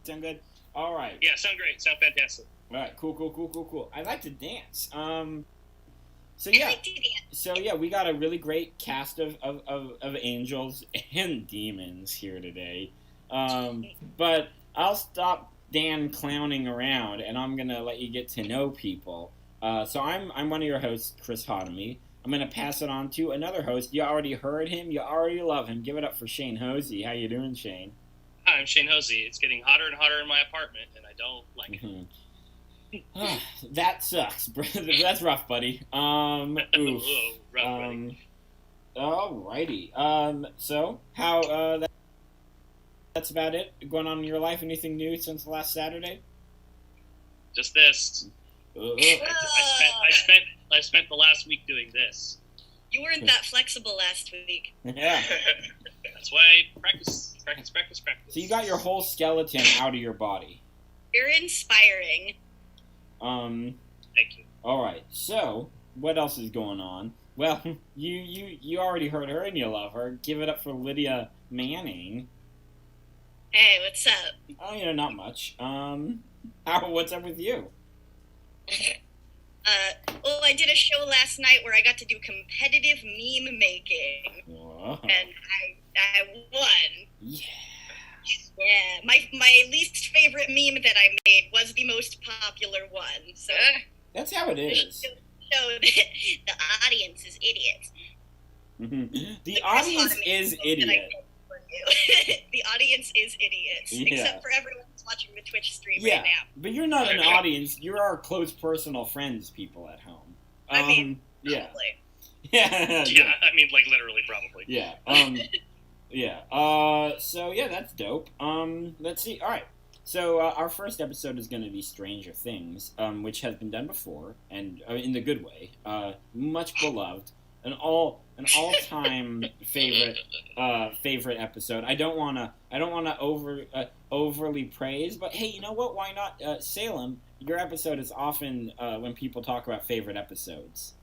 Sound good? All right. Yeah, sound great. Sound fantastic. All right. Cool. I like to dance. So I yeah. like to dance. So yeah, we got a really great cast of angels and demons here today. But I'll stop Dan clowning around, and I'm gonna let you get to know people. So I'm one of your hosts, Chris Hotomy. I'm gonna pass it on to another host. You already heard him. You already love him. Give it up for Shane Hosey. How you doing, Shane? Hi, I'm Shane Hosey. It's getting hotter and hotter in my apartment, and I don't like it. That sucks. That's rough, buddy. Oof. Whoa, rough, buddy. Alrighty. So how that's about it going on in your life. Anything new since last Saturday? Just this. I spent the last week doing this. You weren't that flexible last week. Yeah. That's why I practice. So you got your whole skeleton out of your body. You're inspiring. Thank you. All right. So what else is going on? Well, you already heard her and you love her. Give it up for Lydia Manning. Hey, what's up? Oh, not much. What's up with you? Well, I did a show last night where I got to do competitive meme making, Whoa. and I won. Yeah. Yeah, my least favorite meme that I made was the most popular one. So That's how it is. So that the audience is idiots. The audience is idiot. The audience is idiots, Yeah. except for everyone who's watching the Twitch stream Yeah, right now. but you're not an audience. You're our close personal friends, people at home. I mean, yeah. probably. Yeah. Yeah, I mean, like, literally, probably. Yeah. Yeah. So yeah, that's dope. Let's see. All right. So our first episode is going to be Stranger Things, which has been done before, and in the good way. Much beloved, an all-time favorite episode. I don't wanna overly praise, but hey, you know what? Why not? Salem, your episode is often when people talk about favorite episodes.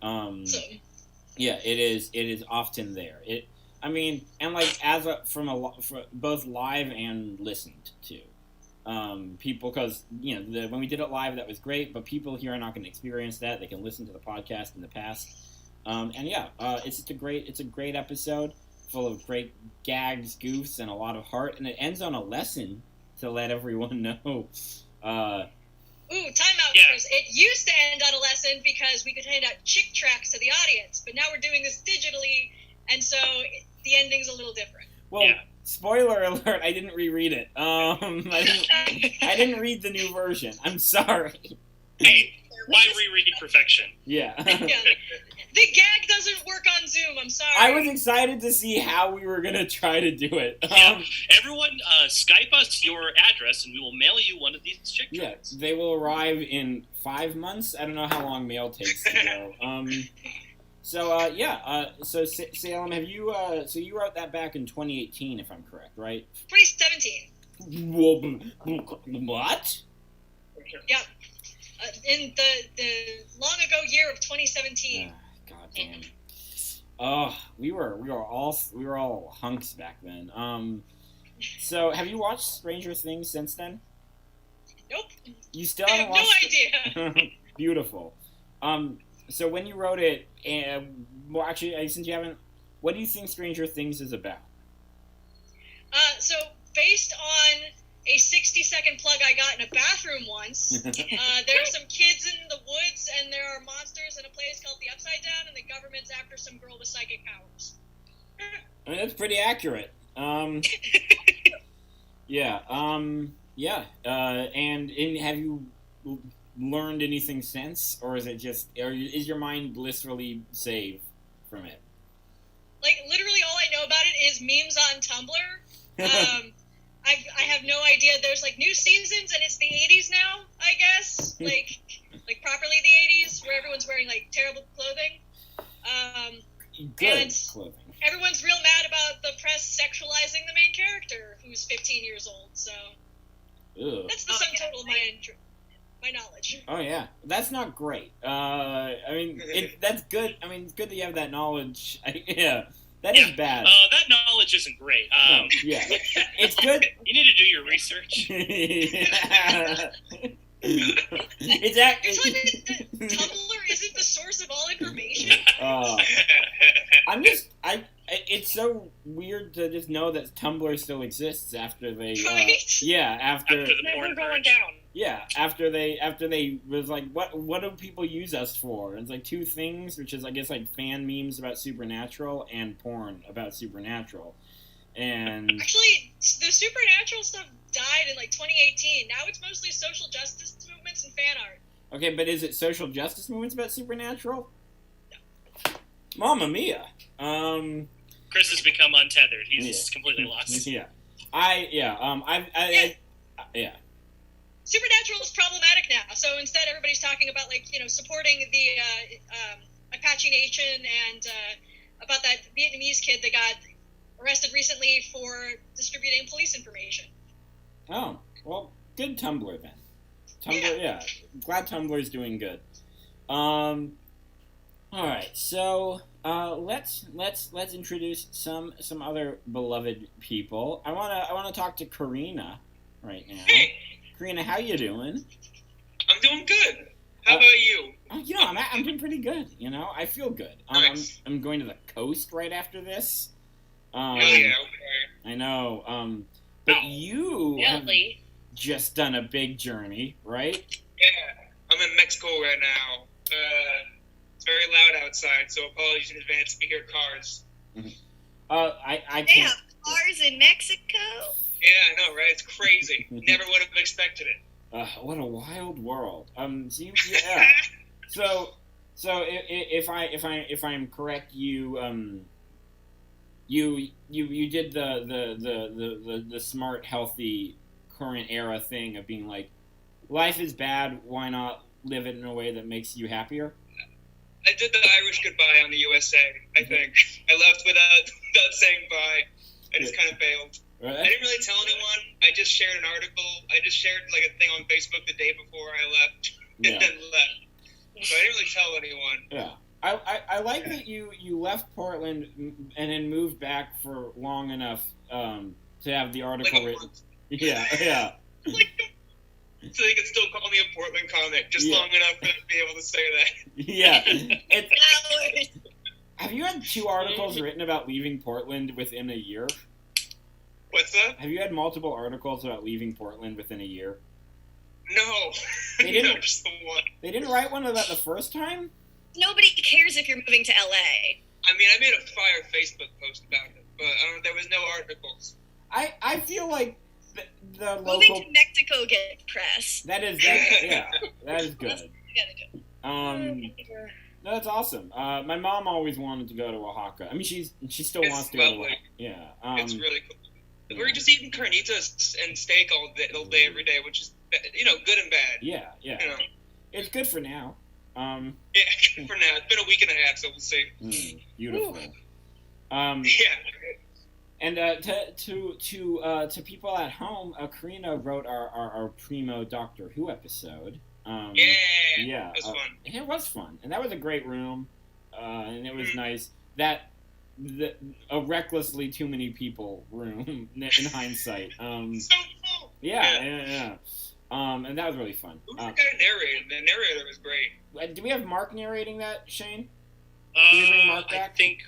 Yeah, it is often there. And like from both live and listened to. People, because when we did it live, that was great, but people here are not going to experience that. They can listen to the podcast in the past, it's just a great episode full of great gags, goofs, and a lot of heart, and it ends on a lesson to let everyone know. Ooh, time out, Yeah. Chris. It used to end on a lesson because we could hand out chick tracks to the audience, but now we're doing this digitally, and so the ending's a little different. Well, Yeah. Spoiler alert! I didn't reread it. I didn't read the new version. I'm sorry. Hey, why reread perfection? Yeah. Yeah, the gag doesn't work on Zoom. I'm sorry. I was excited to see how we were gonna try to do it. Yeah, everyone, Skype us your address, and we will mail you one of these chick Yeah, tracks. they will arrive in 5 months. I don't know how long mail takes to go. So Salem, have you? So you wrote that back in 2018, if I'm correct, right? 2017. What? Yep. In the long ago year of 2017. God damn. Oh, we were all hunks back then. So have you watched Stranger Things since then? Nope. You still I haven't have watched no idea. Beautiful. So when you wrote it, well, actually, since you haven't, what do you think Stranger Things is about? So based on a 60-second plug I got in a bathroom once, there are some kids in the woods, and there are monsters in a place called the Upside Down, and the government's after some girl with psychic powers. That's pretty accurate. Yeah. And have you learned anything since, or is it just, or is your mind blissfully saved from it? Like, literally all I know about it is memes on Tumblr. I have no idea. There's, like, new seasons, and it's the 80s now, I guess. Like properly the 80s, where everyone's wearing, like, terrible clothing. Good clothing. Everyone's real mad about the press sexualizing the main character, who's 15 years old, so... Ugh. That's the sum total of my knowledge. Oh yeah, that's not great. That's good. I mean, it's good that you have that knowledge. That is bad. That knowledge isn't great. Yeah, it's good. You need to do your research. It's You're telling me that Tumblr isn't the source of all information? It's so weird to just know that Tumblr still exists after they, Right? After the Never porn going purge. down. yeah, after they was like, what do people use us for? And it's like two things, which is I guess like fan memes about Supernatural and porn about Supernatural, and Actually, the supernatural stuff died in like 2018. Now it's mostly social justice movements and fan art. okay, but is it social justice movements about Supernatural? Mamma mia. Chris has become untethered. He's completely lost. Yeah. Yeah. Supernatural is problematic now. So instead, everybody's talking about supporting the Apache Nation and about that Vietnamese kid that got arrested recently for distributing police information. Oh, well, good Tumblr then. Tumblr, yeah. Glad Tumblr's doing good. All right, so let's introduce some other beloved people. I wanna talk to Karina right now. Hey, Karina, how you doing? I'm doing good. How about you? I'm doing pretty good. I feel good. Nice. I'm going to the coast right after this. Oh yeah, okay. I know. But you have Really? just done a big journey, right? Yeah, I'm in Mexico right now. It's very loud outside, so apologies in advance if you hear cars. I They can't. have cars in Mexico? Yeah, I know, right? It's crazy. Never would have expected it. What a wild world. Yeah. So if I'm correct, you did the smart, healthy, current era thing of being like, life is bad. Why not live it in a way that makes you happier? I did the Irish goodbye on the USA, I think. I left without saying bye. I just kind of failed. Right? I didn't really tell anyone. I just shared an article. I just shared like a thing on Facebook the day before I left, Yeah. and then left. So I didn't really tell anyone. Yeah. I like that you left Portland and then moved back for long enough to have the article Like a written. month. Yeah. So they could still call me a Portland comic, just Yeah. long enough to be able to say that. Yeah. Hours. Have you had 2 articles written about leaving Portland within a year? What's up? Have you had multiple articles about leaving Portland within a year? No. They didn't- No, just the one. They didn't write one about the first time? Nobody cares if you're moving to LA. I mean, I made a fire Facebook post about it, but there was no articles. I feel like the Moving local... to Mexico gets press. That is good. You No, that's awesome. My mom always wanted to go to Oaxaca. I mean, she still It's wants to go to lovely. Oaxaca. Yeah. It's really cool. We were just eating carnitas and steak all day, every day, which is, good and bad. Yeah. You know. It's good for now. Yeah, for now. It's been a week and a half, so we'll see. Beautiful. Yeah. And to people at home, Karina wrote our primo Doctor Who episode. Yeah. It was fun. It was fun, and that was a great room, and it was nice. A recklessly too many people room in hindsight. So cool. Yeah. And that was really fun. Who's the guy narrating? The narrator was great. Do we have Mark narrating that, Shane? Mark I back? think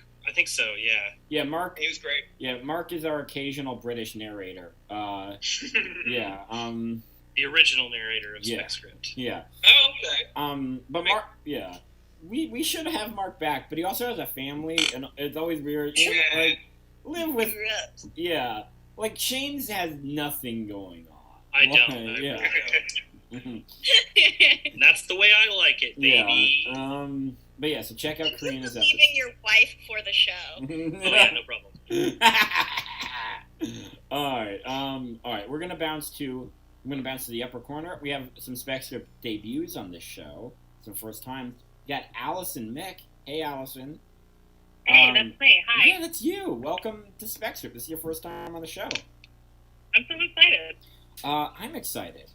so. Yeah. Yeah, Mark. He was great. Yeah, Mark is our occasional British narrator. Yeah. The original narrator of Yeah. Spec Script. Yeah. Oh, okay. But Mark. Yeah. We should have Mark back, but he also has a family, and it's always weird. Yeah. Like, live with. grew up. Yeah. Like Shane's has nothing going on. I don't. Okay, yeah. I don't. And that's the way I like it, baby. Yeah. But yeah, so check out Thank you Karina's for episode. leaving your wife for the show. Oh yeah, no problem. All right. We're gonna bounce to the upper corner. We have some Spec Script debuts on this show. So first time, we got Allison Mick. Hey, Allison. Hey, that's me. Hi. Yeah, that's you. Welcome to Spec Script. This is your first time on the show. I'm so excited. I'm excited.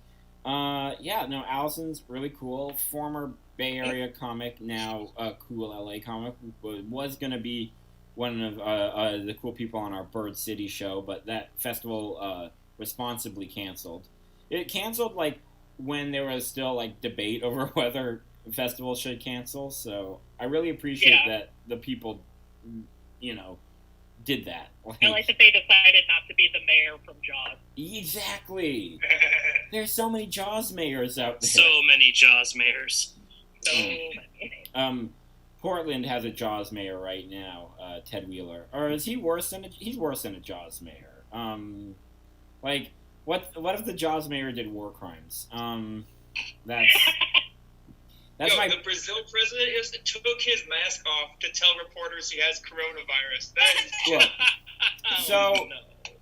Allison's really cool. Former Bay Area comic, now a cool LA comic. Was going to be one of the cool people on our Bird City show, but that festival responsibly canceled. It canceled like when there was still like debate over whether festivals should cancel. So I really appreciate that the people, did that. I like that they decided not to be the mayor from Jaws. Exactly. There's so many Jaws mayors out there. So many Jaws mayors. So many. Portland has a Jaws mayor right now, Ted Wheeler. Or is he worse than he's worse than a Jaws mayor? Like what if the Jaws mayor did war crimes? That's the Brazil president took his mask off to tell reporters he has coronavirus. That is Look,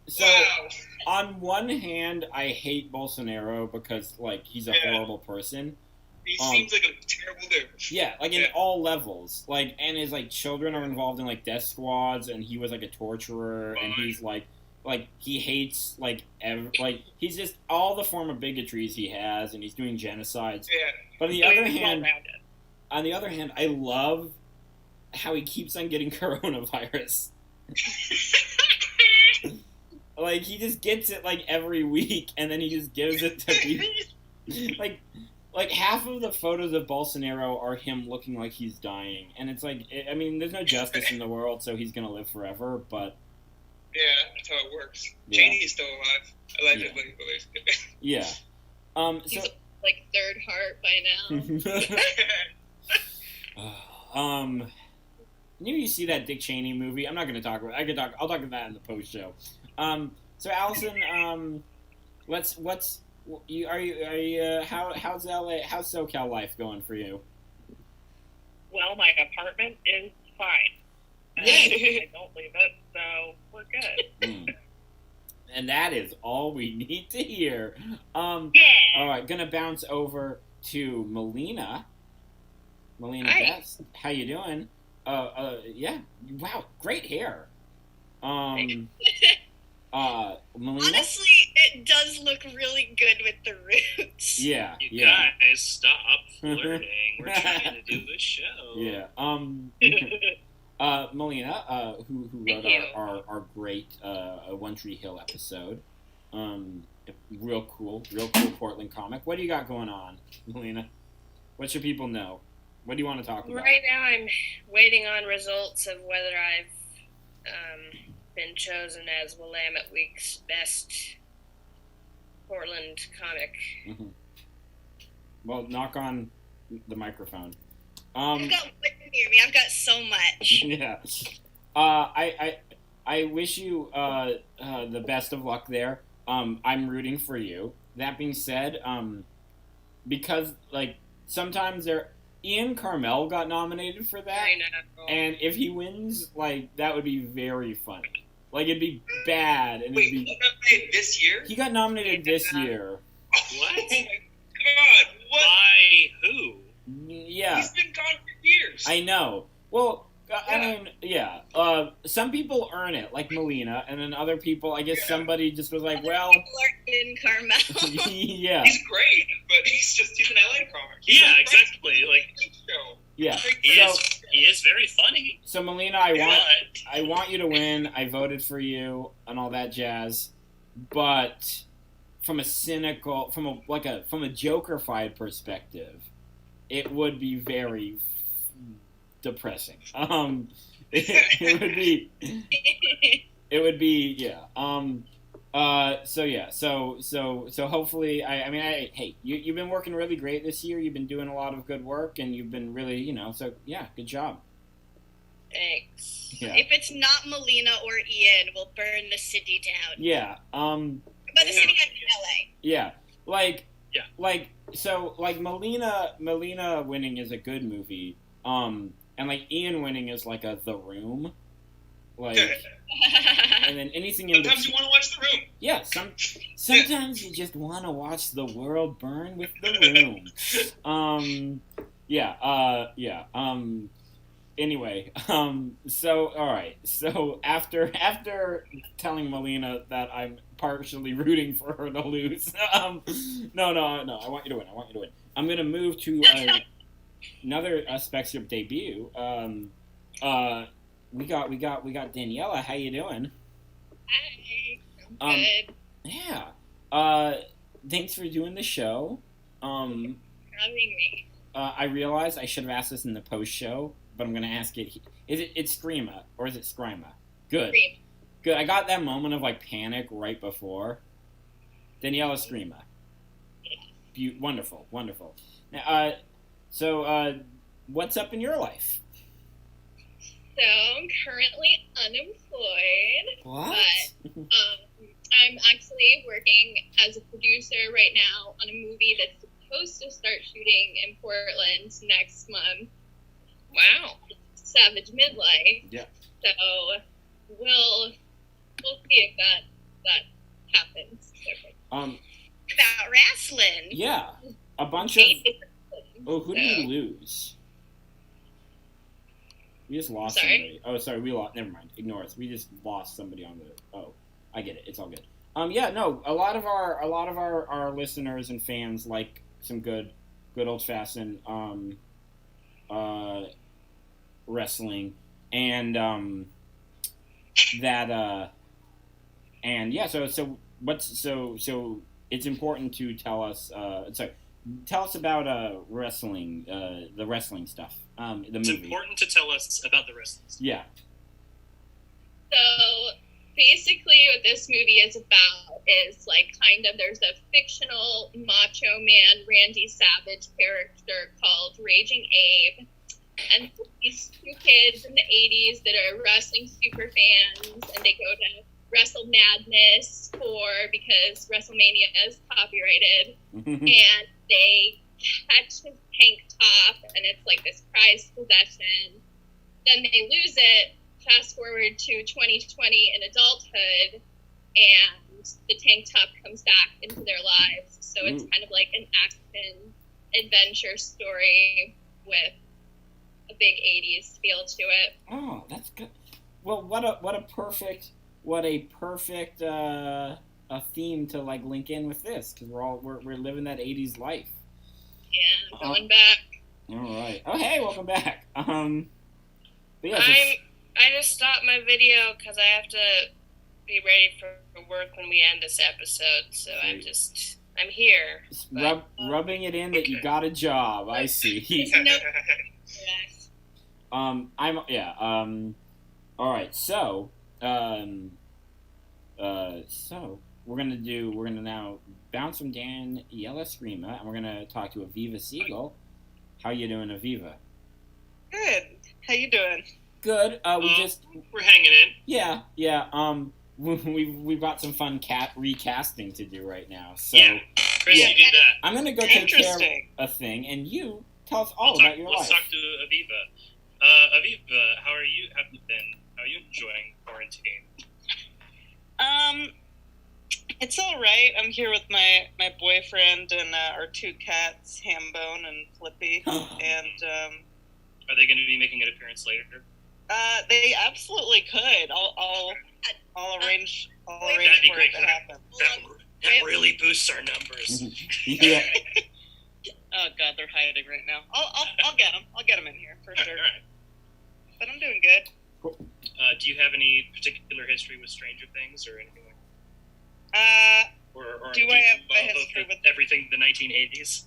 so wow. on one hand, I hate Bolsonaro because like he's a horrible person. He seems like a terrible dude. Yeah, like in all levels. Like, and his like children are involved in like death squads, and he was like a torturer, and he's like he hates like he's just all the form of bigotries he has, and he's doing genocides. Yeah. But on the other hand, I love how he keeps on getting coronavirus. Like he just gets it like every week, and then he just gives it to people. Like half of the photos of Bolsonaro are him looking like he's dying, and it's like, I mean, there's no justice in the world, so he's gonna live forever. But yeah, that's how it works. Yeah. Cheney's still alive, allegedly. Yeah. So He's like third heart by now. you see that Dick Cheney movie? I'm not gonna talk about it. I'll talk about that in the post show. So Allison, how's SoCal life going for you? Well, my apartment is fine. I don't leave it, so we're good. And that is all we need to hear. All right, gonna bounce over to Melina. Melina Best, how you doing? Yeah, wow, great hair. Melina? Honestly, it does look really good with the roots. Yeah, You guys, stop flirting. We're trying to do a show. Yeah. Melina, who wrote our great One Tree Hill episode. Real cool Portland comic. What do you got going on, Melina? What should people know? What do you want to talk about? Right now, I'm waiting on results of whether I've been chosen as Willamette Week's best Portland comic. Mm-hmm. Well, knock on the microphone. I've got one near me. I've got so much. Yeah. I wish you the best of luck there. I'm rooting for you. That being said, because like sometimes Ian Carmel got nominated for that, I know. and if he wins, like that would be very funny. Like it'd be bad, and Wait, it'd be. he got nominated this year? He got nominated this year. What? Oh my god! What? By who? Yeah, He's been gone for years. I know. Well, I mean, yeah. Some people earn it, like Melina, and then other people, I guess somebody just was like, well, People are in Carmel. yeah, He's great, but he's an LA comic. He's Yeah, a exactly. Like show. yeah. he is very funny. So Melina, I want you to win. I voted for you and all that jazz, but from a Joker-fied perspective, it would be very depressing. It would be yeah. So hopefully, hey, you've been working really great this year. You've been doing a lot of good work, and you've been really, so yeah, good job. Thanks. Yeah. If it's not Melina or Ian, we'll burn the city down. Yeah. But the city in LA. Yeah. So Melina winning is a good movie. And like Ian winning is like The Room. Like, and then anything in Sometimes you want to watch The Room. Yeah, sometimes you just want to watch the world burn with The Room. Anyway, so all right. So after telling Melina that I'm partially rooting for her to lose, no, I want you to win. I'm gonna move to another Spec Script debut. We got Daniela. How you doing? Hi. I'm Yeah. Thanks for doing the show. Having me. I realized I should have asked this in the post show, but I'm gonna ask it. It's Screama or is it Scrima? Good. Scream. Good. I got that moment of like panic right before. Daniela Screama. Wonderful, wonderful. Now, so what's up in your life? So I'm currently unemployed. What? But I'm actually working as a producer right now on a movie that's supposed to start shooting in Portland next month. Wow. Savage Midlife. Yeah. So we'll see if that happens. About wrestling. Yeah. A bunch of. Oh, who did we lose? We just lost somebody. Oh, sorry, we lost. Never mind. Ignore us. We just lost somebody on the. Oh, I get it. It's all good. Yeah, no. A lot of our listeners and fans like some good old fashioned wrestling, and and yeah. So it's important to tell us. Tell us about wrestling, the wrestling stuff. The It's movie. important to tell us about the wrestlers. Yeah. So basically what this movie is about is like kind of there's a fictional macho man Randy Savage character called Raging Abe, and these two kids in the 80s that are wrestling super fans, and they go to Wrestle Madness because WrestleMania is copyrighted, and they catch his tank top, and it's like this prized possession. Then they lose it. Fast forward to 2020 in adulthood, and the tank top comes back into their lives. So it's kind of like an action adventure story with a big 80s feel to it. Oh, that's good. Well, what a perfect a theme to like link in with this, because we're living that 80s life. Yeah, going back. All right. Oh, hey, welcome back. But yeah, I just stopped my video because I have to be ready for work when we end this episode. So I'm here. rubbing it in that you got a job. I see. All right. So we're gonna now bounce from Daniela Screama, and we're gonna talk to Aviva Siegel. How you doing, Aviva? Good. How you doing? Good. We're hanging in. Yeah. We've got some fun recasting to do right now. So Yeah, Chris, you do that. I'm gonna go take care of Interesting. a thing, and you tell us all about your Let's life. talk to Aviva. Aviva, how are you? Have you been? How are you enjoying quarantine? It's all right. I'm here with my boyfriend and our two cats, Hambone and Flippy, and Are they going to be making an appearance later? they absolutely could. I'll arrange That'd be for great. it to happen. That really boosts our numbers. Yeah. Oh God, they're hiding right now. I'll get them. I'll get them in here for sure. All right. But I'm doing good. Do you have any particular history with Stranger Things or anything like or Do I have a history with everything the 1980s?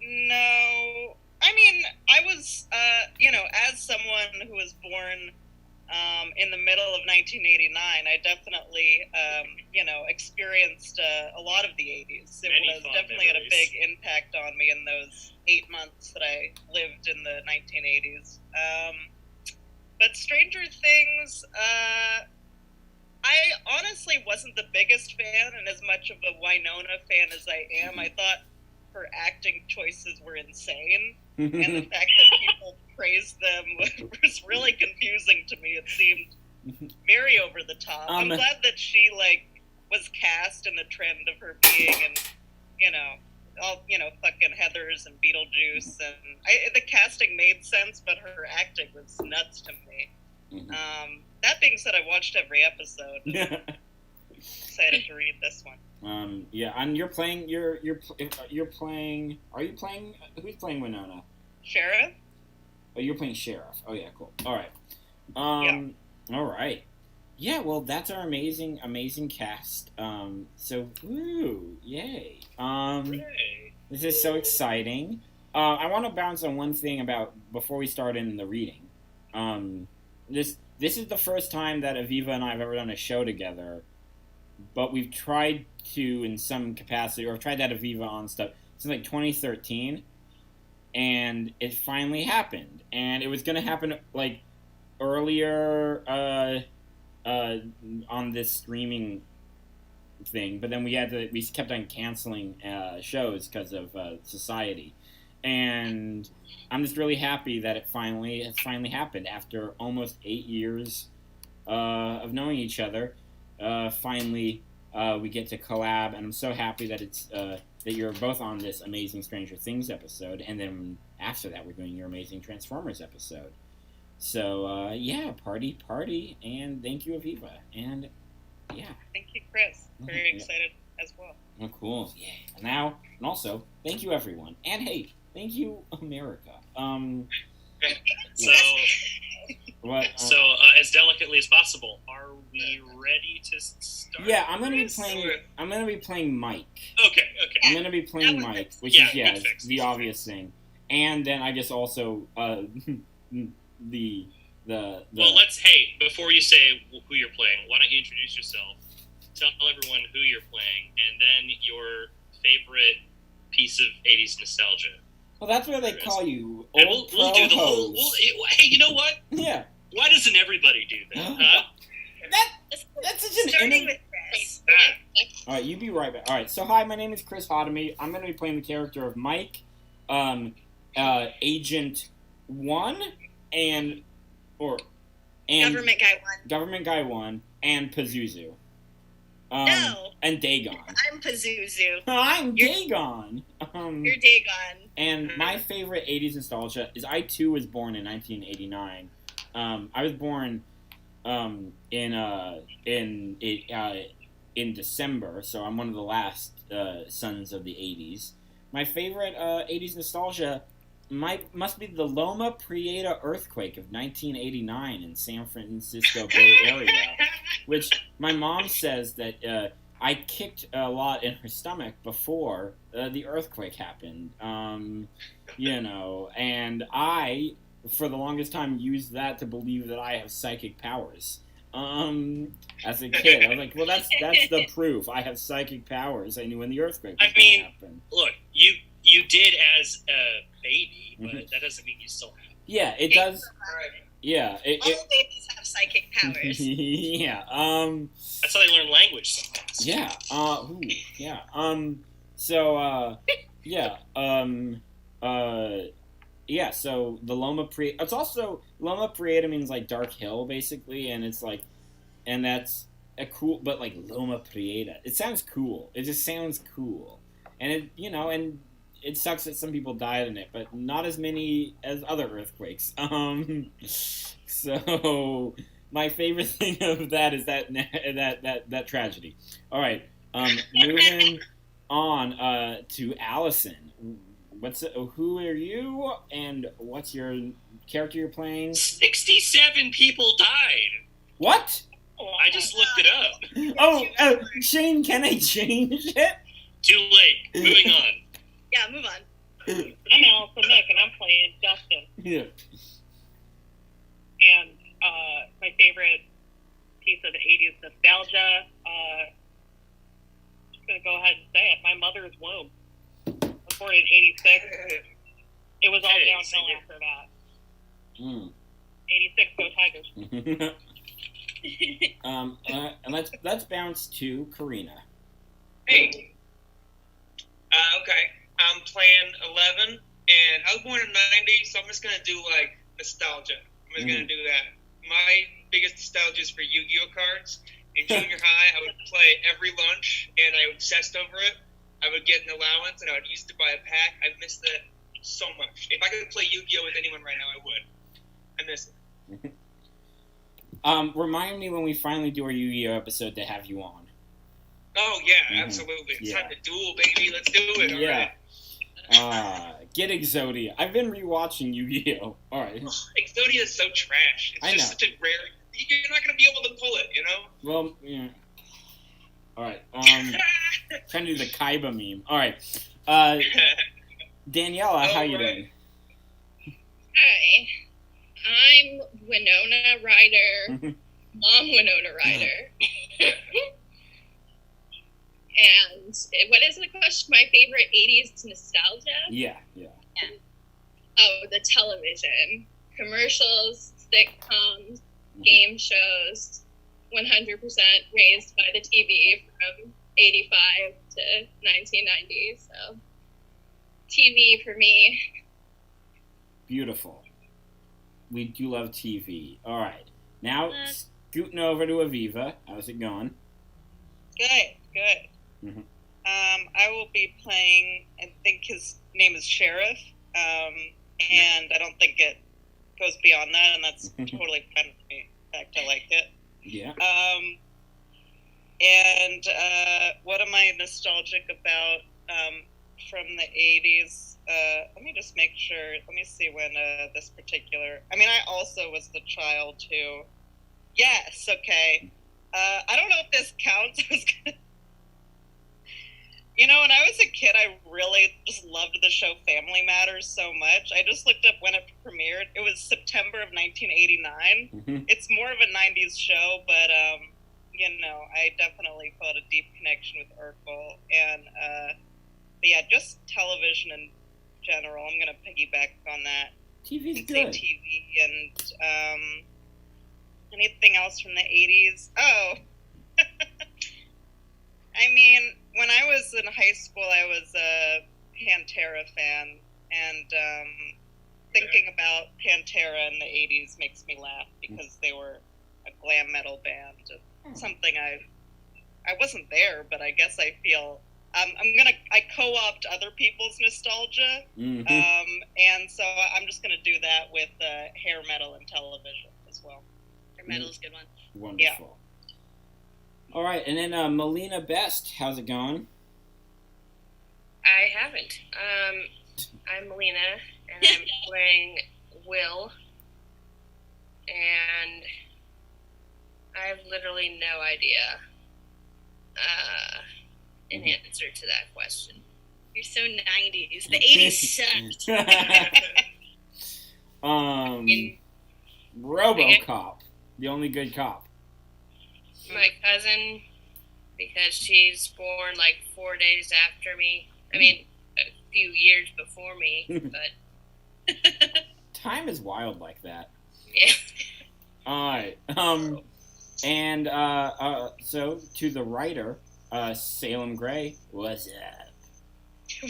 No. I mean, I was, as someone who was born in the middle of 1989, I definitely, experienced a lot of the 80s. It Many was fond definitely had a memories. big impact on me in those 8 months that I lived in the 1980s. But Stranger Things, I honestly wasn't the biggest fan, and as much of a Winona fan as I am, I thought her acting choices were insane, and the fact that people praised them was really confusing to me. It seemed very over the top. I'm glad that she was cast in the trend of her being, and fucking Heathers and Beetlejuice, and the casting made sense, but her acting was nuts to me. That being said, I watched every episode. Excited to read this one. And you're playing. You're playing. Are you playing? Who's playing Winona? Sheriff? Oh, you're playing Sheriff. Oh yeah, cool. All right. Yeah. All right. Yeah, well, that's our amazing cast. So, woo, yay. Hooray. This is so exciting. I want to bounce on one thing about before we start in the reading. This is the first time that Aviva and I have ever done a show together, but we've tried to, in some capacity, or I've tried that Aviva on stuff since like 2013, and it finally happened. And it was going to happen like earlier on this streaming thing, but then we kept on canceling shows because of society, and I'm just really happy that it finally happened after almost 8 years of knowing each other. Finally, we get to collab, and I'm so happy that it's that you're both on this amazing Stranger Things episode, and then after that, we're doing your amazing Transformers episode. So yeah, party, and thank you, Aviva, and yeah. Thank you, Chris. Very excited as well. Oh, cool. Yeah. And also, thank you, everyone. And hey, thank you, America. So, What? as delicately as possible, are we ready to start? Yeah, I'm gonna be this? playing Mike. Okay. I'm gonna be playing Mike, which is good fix. the obvious thing. And then I guess also the Well, before you say who you're playing, why don't you introduce yourself, tell everyone who you're playing, and then your favorite piece of 80s nostalgia. Well, that's what they call you. And Old we'll do the pro whole. host. Hey, you know what? Yeah. Why doesn't everybody do that? Huh? That's such an Starting with Chris. All right, you be right back. All right, so hi, my name is Chris Hodemy. I'm going to be playing the character of Mike, Agent 1, and Government Guy 1. Government Guy 1, and Pazuzu. No. And Dagon. I'm Pazuzu. I'm Dagon. You're Dagon. And my favorite 80s nostalgia is I, too, was born in 1989. I was born in December, so I'm one of the last sons of the 80s. My favorite 80s nostalgia must be the Loma Prieta earthquake of 1989 in San Francisco Bay Area, which my mom says that I kicked a lot in her stomach before the earthquake happened. And I, for the longest time, used that to believe that I have psychic powers. As a kid, I was like, well, that's the proof. I have psychic powers. I knew when the earthquake was going to happen. Look, you did as a baby, but that doesn't mean you still have. Yeah, it does. Yeah. All babies have psychic powers. Yeah. That's how they learn language sometimes. Yeah. Yeah. So. Yeah. Yeah. So the Loma Prieta. It's also Loma Prieta means like dark hill, basically, and it's like, and that's a cool, but like Loma Prieta. It sounds cool. It just sounds cool, and and it sucks that some people died in it, but not as many as other earthquakes. So my favorite thing of that is that tragedy. All right, moving on to Allison. Who are you, and what's your character you're playing? 67 people died. What? I just looked it up. Oh, Shane, can I change it? Too late. Moving on. Yeah, move on. I'm Allison Nick, and I'm playing Justin. Yeah. And my favorite piece of the 80s nostalgia, just going to go ahead and say it, my mother's womb. I was born in 86. It was all downhill after that. 86, go Tigers. And let's bounce to Karina. Hey. Okay. I'm playing 11, and I was born in 90, so I'm just going to do, like, nostalgia. I'm just going to do that. My biggest nostalgia is for Yu-Gi-Oh cards. In junior high, I would play every lunch, and I obsessed over it. I would get an allowance, and I would use it to buy a pack. I miss that so much. If I could play Yu-Gi-Oh with anyone right now, I would. I miss it. Remind me when we finally do our Yu-Gi-Oh episode to have you on. Oh, yeah, absolutely. It's time to duel, baby. Let's do it. All right. Get Exodia. I've been rewatching Yu-Gi-Oh. All right. Exodia is so trash. It's just such a rare you're not gonna be able to pull it, you know. Well, yeah. All right. Trying to do the Kaiba meme. All right. Daniela, how you doing? Hi, I'm Winona Ryder, Mom Winona Ryder. And what is the question? My favorite 80s nostalgia? Yeah. Oh, the television. Commercials, sitcoms, game shows, 100% raised by the TV from 85 to 1990. So, TV for me. Beautiful. We do love TV. All right. Now, scooting over to Aviva. How's it going? Good. Mhm. I will be playing, I think his name is Sheriff, and I don't think it goes beyond that, and that's totally fine with me. In fact, I like it. Yeah. And what am I nostalgic about from the 80s? Let me just make sure. Let me see when this particular... I mean, I also was the child who... Yes, okay. I don't know if this counts. You know, when I was a kid, I really just loved the show Family Matters so much. I just looked up when it premiered. It was September of 1989. Mm-hmm. It's more of a 90s show, but, you know, I definitely felt a deep connection with Urkel. And, but yeah, just television in general. I'm going to piggyback on that. TV's and good. say TV and anything else from the 80s? Oh. I mean, when I was in high school, I was a Pantera fan, and thinking about Pantera in the 80s makes me laugh because they were a glam metal band. Something I wasn't there, but I guess I feel I co-opt other people's nostalgia, Mm-hmm. and so I'm just gonna do that with hair metal and television as well. Hair metal's a good one. Wonderful. Yeah. All right, and then Melina Best, how's it going? I haven't. I'm Melina, and I'm playing Will, and I have literally no idea an answer to that question. You're so 90s. The 80s sucked. RoboCop, the only good cop. My cousin, because she's born like 4 days after me. I mean, a few years before me, but Time is wild like that. yeah. All right. And so to the writer, Salem Gray, what's up?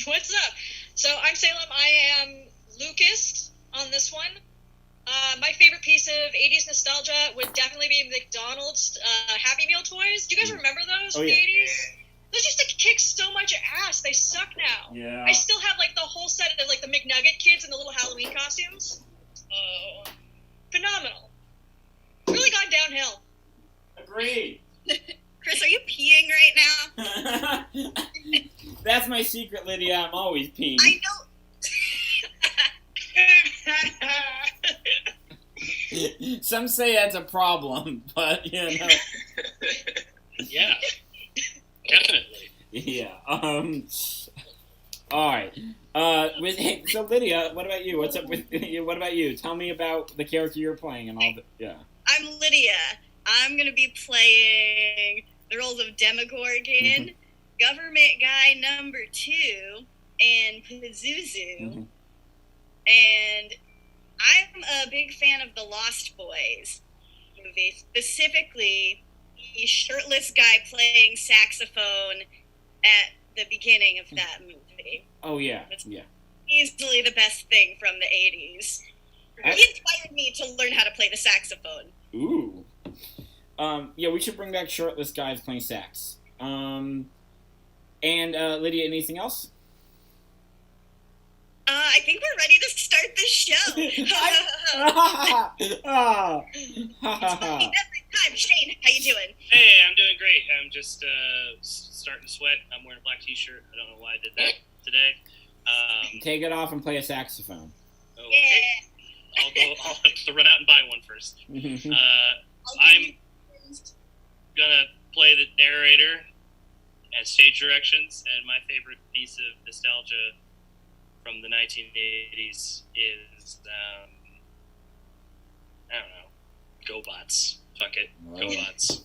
What's up? So I'm Salem. I am Lucas on this one. My favorite piece of 80s nostalgia would definitely be McDonald's Happy Meal toys. Do you guys remember those from the 80s? Those used to kick so much ass. They suck now. Yeah. I still have like the whole set of like the McNugget kids and the little Halloween costumes. Oh, phenomenal. Really gone downhill. Agreed. Chris, are you peeing right now? That's my secret, Lydia. I'm always peeing. I know. Some say that's a problem, but you know. Yeah, definitely. Yeah. All right. So Lydia, what about you? What's up with you? What about you? Tell me about the character you're playing and all the. Yeah. I'm Lydia. I'm going to be playing the roles of Demogorgon, Government Guy Number 2, and Pazuzu. And I'm a big fan of the Lost Boys movie, specifically the shirtless guy playing saxophone at the beginning of that movie. Oh yeah, That's yeah. easily the best thing from the 80s. He inspired me to learn how to play the saxophone. Ooh. Yeah, we should bring back shirtless guys playing sax. And Lydia, anything else? I think we're ready to start the show. It's funny every time. Shane, how you doing? Hey, I'm doing great. I'm just starting to sweat. I'm wearing a black t-shirt. I don't know why I did that today. Take it off and play a saxophone. Okay. I'll have to run out and buy one first. I'm gonna play the narrator and stage directions, and my favorite piece of nostalgia from the 1980s is, I don't know, GoBots. Fuck it. Whoa. GoBots.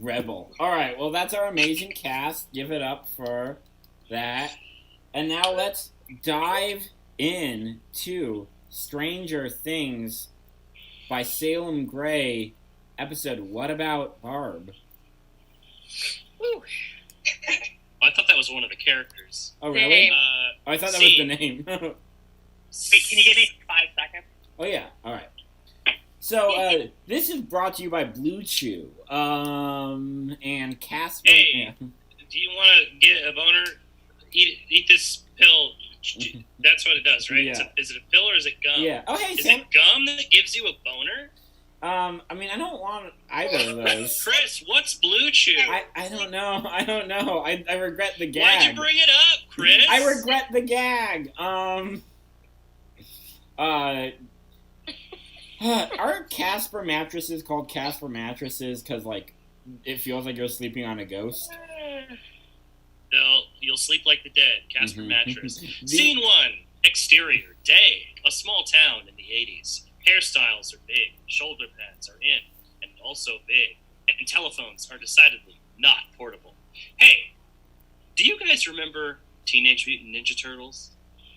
Rebel. All right, well, that's our amazing cast. Give it up for that. And now let's dive in to Stranger Things by Salem Gray, episode What About Barb? Whew. I thought that was one of the characters. Oh, really? Name. Oh, I thought that was the name. Wait, can you give me 5 seconds? Oh, yeah. All right. So, this is brought to you by Blue Chew, and Casper. Hey. Yeah. Do you want to get a boner? Eat this pill. That's what it does, right? Yeah. Is it a pill or is it gum? Yeah. Oh, hey, Is Sam. it gum that gives you a boner? I mean, I don't want either of those. Chris, what's Blue Chew? I don't know. I regret the gag. Why'd you bring it up, Chris? I regret the gag. Are Casper mattresses called Casper mattresses because, like, it feels like you're sleeping on a ghost? You'll sleep like the dead. Casper Mhm. mattress. Scene 1. Exterior. Day. A small town in the 80s. Hairstyles are big. Shoulder pads are in and also big. And telephones are decidedly not portable. Hey, do you guys remember Teenage Mutant Ninja Turtles?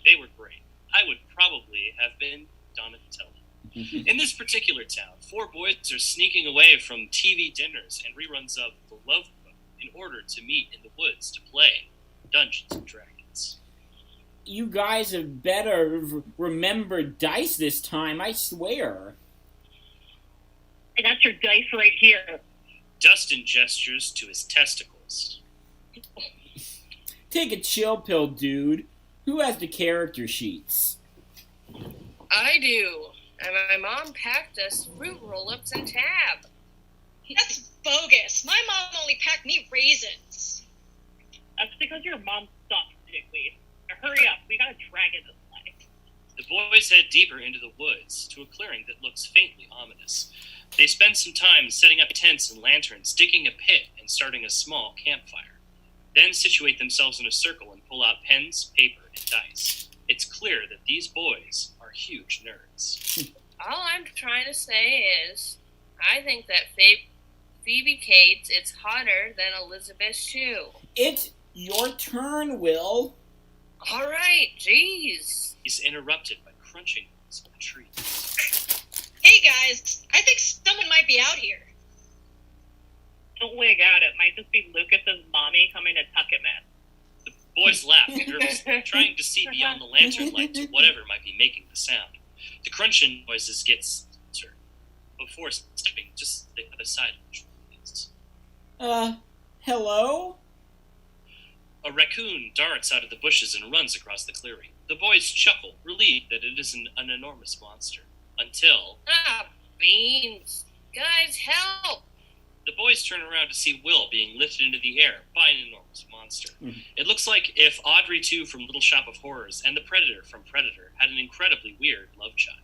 They were great. I would probably have been Donatello. In this particular town, 4 boys are sneaking away from TV dinners and reruns of The Love Book in order to meet in the woods to play Dungeons and Dragons. You guys have better remember dice this time, I swear. I got your dice right here. Dustin gestures to his testicles. Take a chill pill, dude. Who has the character sheets? I do. And my mom packed us fruit roll-ups and tab. That's bogus. My mom only packed me raisins. That's because your mom sucks, dickweed. Now hurry up, we got a dragon this way. The boys head deeper into the woods to a clearing that looks faintly ominous. They spend some time setting up tents and lanterns, digging a pit, and starting a small campfire. Then situate themselves in a circle and pull out pens, paper, and dice. It's clear that these boys are huge nerds. All I'm trying to say is, I think that Phoebe Cates is hotter than Elizabeth Shue. It's your turn, Will. All right, jeez. He's interrupted by crunching noise on the tree. Hey guys, I think someone might be out here. Don't wig out, it might just be Lucas's mommy coming to tuck him in. The boys laugh nervously, trying to see beyond the lantern light to whatever might be making the sound. The crunching noises get closer before stepping just the other side of the trees. Hello? A raccoon darts out of the bushes and runs across the clearing. The boys chuckle, relieved that it isn't an enormous monster. Until Ah, beans. Guys, help! the boys turn around to see Will being lifted into the air by an enormous monster. Mhm. It looks like if Audrey 2 from Little Shop of Horrors and the Predator from Predator had an incredibly weird love child.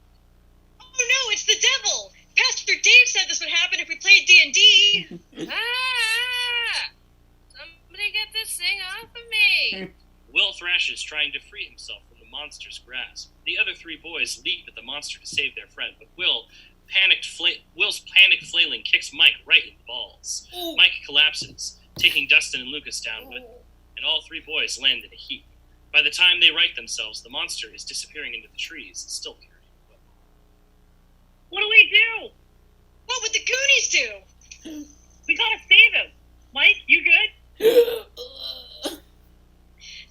Oh no, it's the devil! Pastor Dave said this would happen if we played D&D. Ah! Somebody get this thing off of me! Will thrashes, trying to free himself from the monster's grasp. The other 3 boys leap at the monster to save their friend, but Will's panicked flailing kicks Mike right in the balls. Mike collapses, taking Dustin and Lucas down with him, and all 3 boys land in a heap. By the time they right themselves, the monster is disappearing into the trees, still carrying Will. What do we do? What would the Goonies do? We gotta save him. Mike, you good?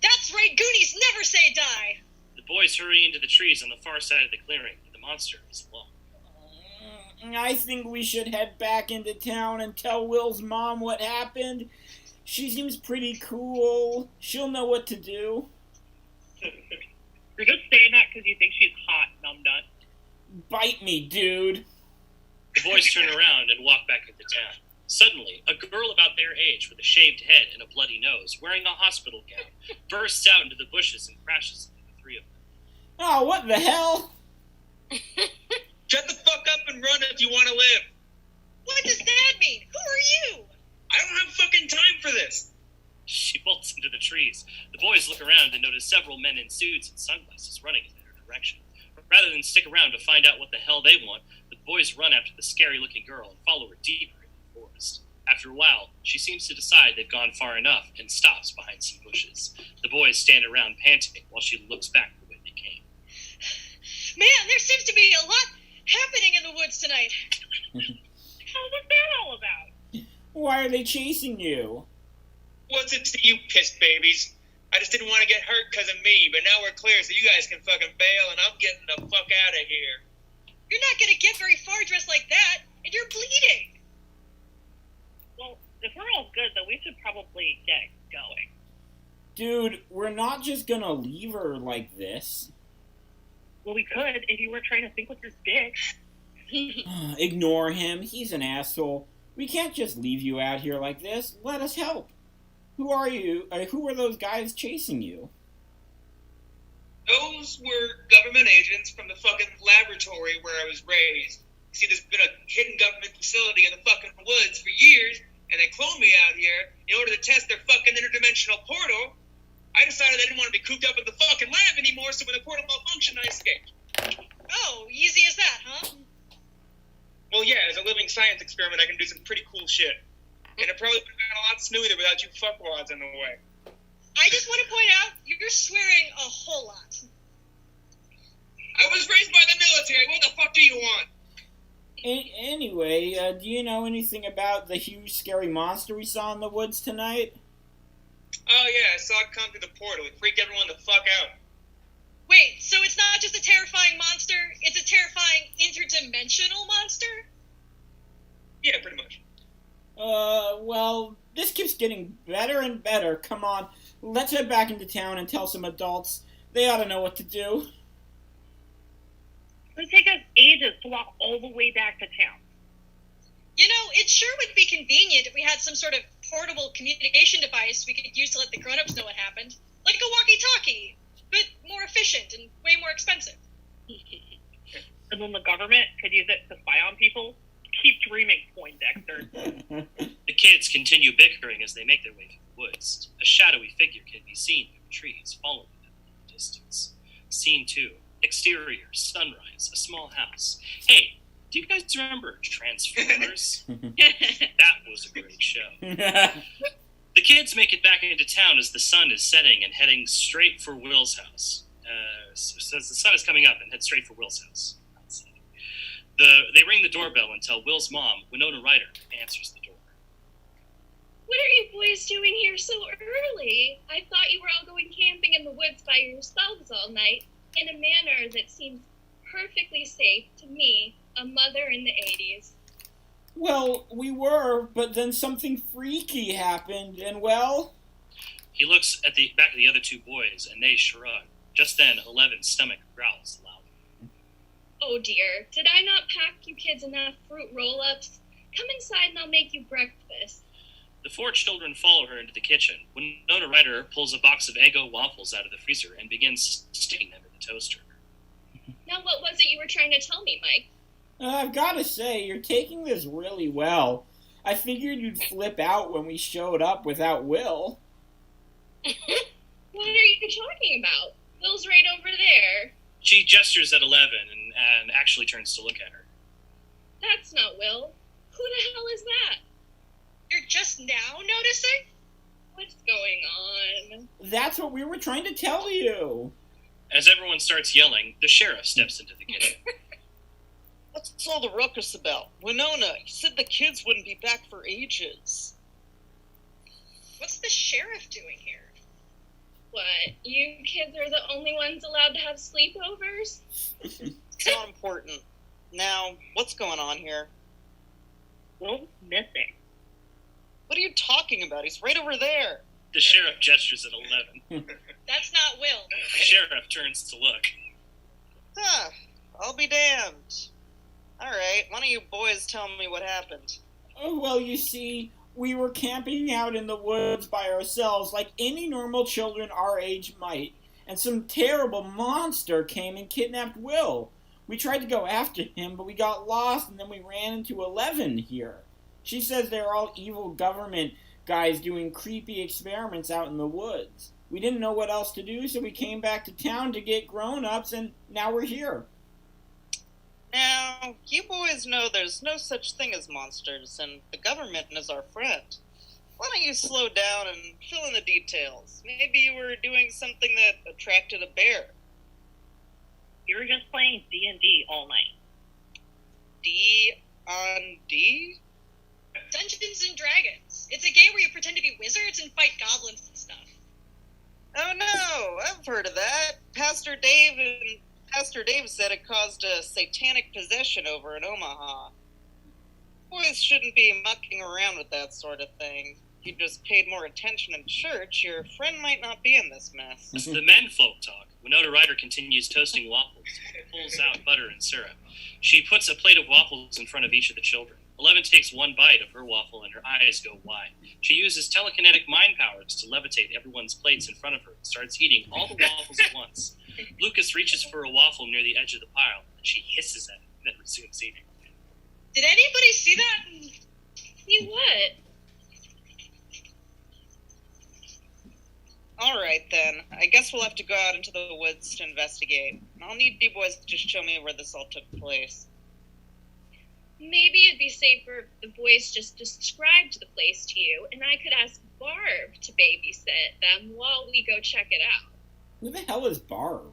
That's right, Goonies never say die. The boys hurry into the trees on the far side of the clearing, but the monster is alone. I think we should head back into town and tell Will's mom what happened. She seems pretty cool. She'll know what to do. You're just saying that because you think she's hot, numbnut. Bite me, dude. The boys turn around and walk back into town. Suddenly, a girl about their age with a shaved head and a bloody nose, wearing a hospital gown, bursts out into the bushes and crashes into the 3 of them. Oh, what the hell? Shut the fuck up and run if you want to live. What does that mean? Who are you? I don't have fucking time for this. She bolts into the trees. The boys look around and notice several men in suits and sunglasses running in their direction. Rather than stick around to find out what the hell they want, the boys run after the scary-looking girl and follow her deeper into the forest. After a while, she seems to decide they've gone far enough and stops behind some bushes. The boys stand around panting while she looks back the way they came. Man, there seems to be a lot happening in the woods tonight. What's that all about? Why are they chasing you? What's it to you, piss babies? I just didn't want to get hurt because of me, but now we're clear so you guys can fucking bail, and I'm getting the fuck out of here. You're not gonna get very far dressed like that, and you're bleeding. Well, if we're all good, then we should probably get going. Dude, we're not just gonna leave her like this. Well, we could if you were trying to think with your dick. Ignore him. He's an asshole. We can't just leave you out here like this. Let us help. Who are you? Who are those guys chasing you? Those were government agents from the fucking laboratory where I was raised. See, there's been a hidden government facility in the fucking woods for years, and they cloned me out here in order to test their fucking interdimensional portal. I decided I didn't want to be cooped up in the fucking lab anymore, so when the portal malfunctioned, I escaped. Oh, easy as that, huh? Well, yeah, as a living science experiment, I can do some pretty cool shit. And it probably would have been a lot smoother without you fuckwads in the way. I just want to point out, you're swearing a whole lot. I was raised by the military. What the fuck do you want? Anyway, do you know anything about the huge scary monster we saw in the woods tonight? Oh, yeah, I saw it come through the portal. It freaked everyone the fuck out. Wait, so it's not just a terrifying monster, it's a terrifying interdimensional monster? Yeah, pretty much. Well, this keeps getting better and better. Come on, let's head back into town and tell some adults. They ought to know what to do. It would take us ages to walk all the way back to town. You know, it sure would be convenient if we had some sort of portable communication device we could use to let the grown-ups know what happened. Like a walkie-talkie, but more efficient and way more expensive. And then the government could use it to spy on people. Keep dreaming, Poindexter. The kids continue bickering as they make their way through the woods. A shadowy figure can be seen through the trees, following them in the distance. Scene 2. Exterior, sunrise, a small house. Hey, do you guys remember Transformers? That was a great show. The kids make it back into town as the sun is setting and heading straight for Will's house. So as the sun is coming up and head straight for Will's house. They ring the doorbell and tell Will's mom, Winona Ryder, answers the door. What are you boys doing here so early? I thought you were all going camping in the woods by yourselves all night in a manner that seems perfectly safe to me, a mother in the 80s. Well, we were, but then something freaky happened, and well... He looks at the back of the other two boys, and they shrug. Just then, Eleven's stomach growls loudly. Oh dear, did I not pack you kids enough fruit roll-ups? Come inside and I'll make you breakfast. The four children follow her into the kitchen. Winona Ryder pulls a box of Eggo waffles out of the freezer and begins sticking them in the toaster. Now what was it you were trying to tell me, Mike? I've got to say, you're taking this really well. I figured you'd flip out when we showed up without Will. What are you talking about? Will's right over there. She gestures at 11 and actually turns to look at her. That's not Will. Who the hell is that? You're just now noticing? What's going on? That's what we were trying to tell you. As everyone starts yelling, the sheriff steps into the kitchen. What's all the ruckus about? Winona, you said the kids wouldn't be back for ages. What's the sheriff doing here? What, you kids are the only ones allowed to have sleepovers? It's not important. Now, what's going on here? Will's missing. What are you talking about? He's right over there. The sheriff gestures at 11. That's not Will. The sheriff turns to look. Huh, I'll be damned. Alright, why don't you boys tell me what happened? Oh, well, you see, we were camping out in the woods by ourselves like any normal children our age might, and some terrible monster came and kidnapped Will. We tried to go after him, but we got lost, and then we ran into 11 here. She says they're all evil government guys doing creepy experiments out in the woods. We didn't know what else to do, so we came back to town to get grown-ups, and now we're here. Now, you boys know there's no such thing as monsters, and the government is our friend. Why don't you slow down and fill in the details? Maybe you were doing something that attracted a bear. You were just playing D&D all night. D-on-D? Dungeons and Dragons. It's a game where you pretend to be wizards and fight goblins and stuff. Oh no, I've heard of that. Pastor Dave said it caused a satanic possession over in Omaha. Boys shouldn't be mucking around with that sort of thing. If you just paid more attention in church, your friend might not be in this mess. It's the menfolk talk. Winona Ryder continues toasting waffles, pulls out butter and syrup. She puts a plate of waffles in front of each of the children. 11 takes one bite of her waffle and her eyes go wide. She uses telekinetic mind powers to levitate everyone's plates in front of her and starts eating all the waffles at once. Lucas reaches for a waffle near the edge of the pile, and she hisses at it and then resumes eating. Did anybody see that? See what? Alright then, I guess we'll have to go out into the woods to investigate. I'll need you boys to just show me where this all took place. Maybe it'd be safer if the boys just described the place to you, and I could ask Barb to babysit them while we go check it out. Who the hell is Barb?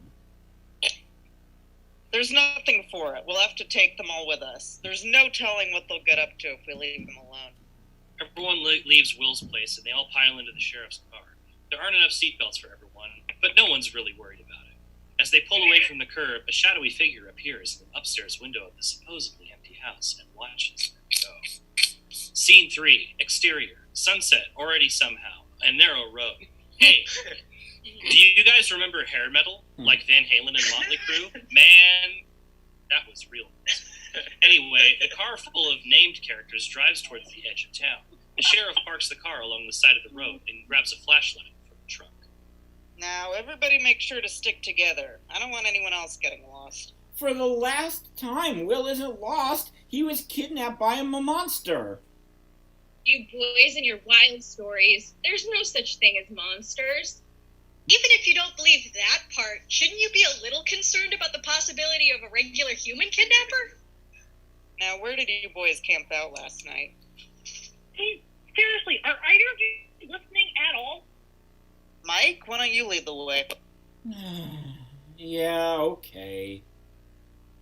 There's nothing for it. We'll have to take them all with us. There's no telling what they'll get up to if we leave them alone. Everyone leaves Will's place, and they all pile into the sheriff's car. There aren't enough seatbelts for everyone, but no one's really worried about it. As they pull away from the curb, a shadowy figure appears in the upstairs window of the supposedly empty house and watches them go. Scene 3, exterior, sunset already somehow, a narrow road. Hey, do you guys remember hair metal, like Van Halen and Motley Crue? Man, that was real. Anyway, a car full of named characters drives towards the edge of town. The sheriff parks the car along the side of the road and grabs a flashlight from the trunk. Now, everybody make sure to stick together. I don't want anyone else getting lost. For the last time, Will isn't lost. He was kidnapped by a monster. You boys and your wild stories. There's no such thing as monsters. Even if you don't believe that part, shouldn't you be a little concerned about the possibility of a regular human kidnapper? Now, where did you boys camp out last night? Hey, seriously, are either of you listening at all? Mike, why don't you lead the way? Yeah, okay.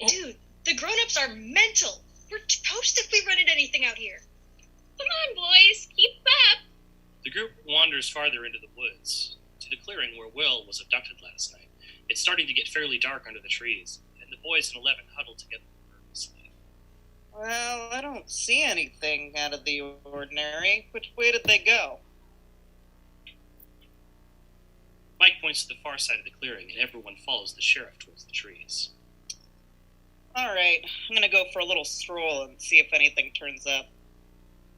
Dude, the grown-ups are mental. We're toast if we run into anything out here. Come on, boys, keep up. The group wanders farther into the woods, to the clearing where Will was abducted last night. It's starting to get fairly dark under the trees, and the boys and 11 huddle together nervously. Well, I don't see anything out of the ordinary. Which way did they go? Mike points to the far side of the clearing, and everyone follows the sheriff towards the trees. Alright, I'm gonna go for a little stroll and see if anything turns up.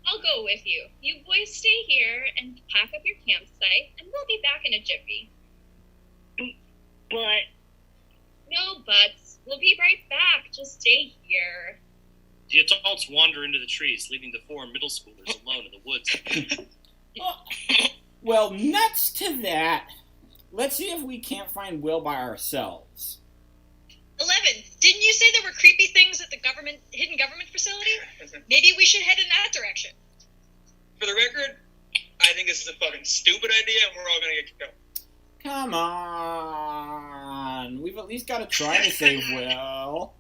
I'll go with you. You boys stay here and pack up your campsite, and we'll be back in a jiffy. But No buts. We'll be right back. Just stay here. The adults wander into the trees, leaving the 4 middle schoolers alone in the woods. Well, next to that, let's see if we can't find Will by ourselves. 11, didn't you say there were creepy things at the hidden government facility? Maybe we should head in that direction. For the record, I think this is a fucking stupid idea and we're all gonna get killed. Come on. We've at least got to try to save Will.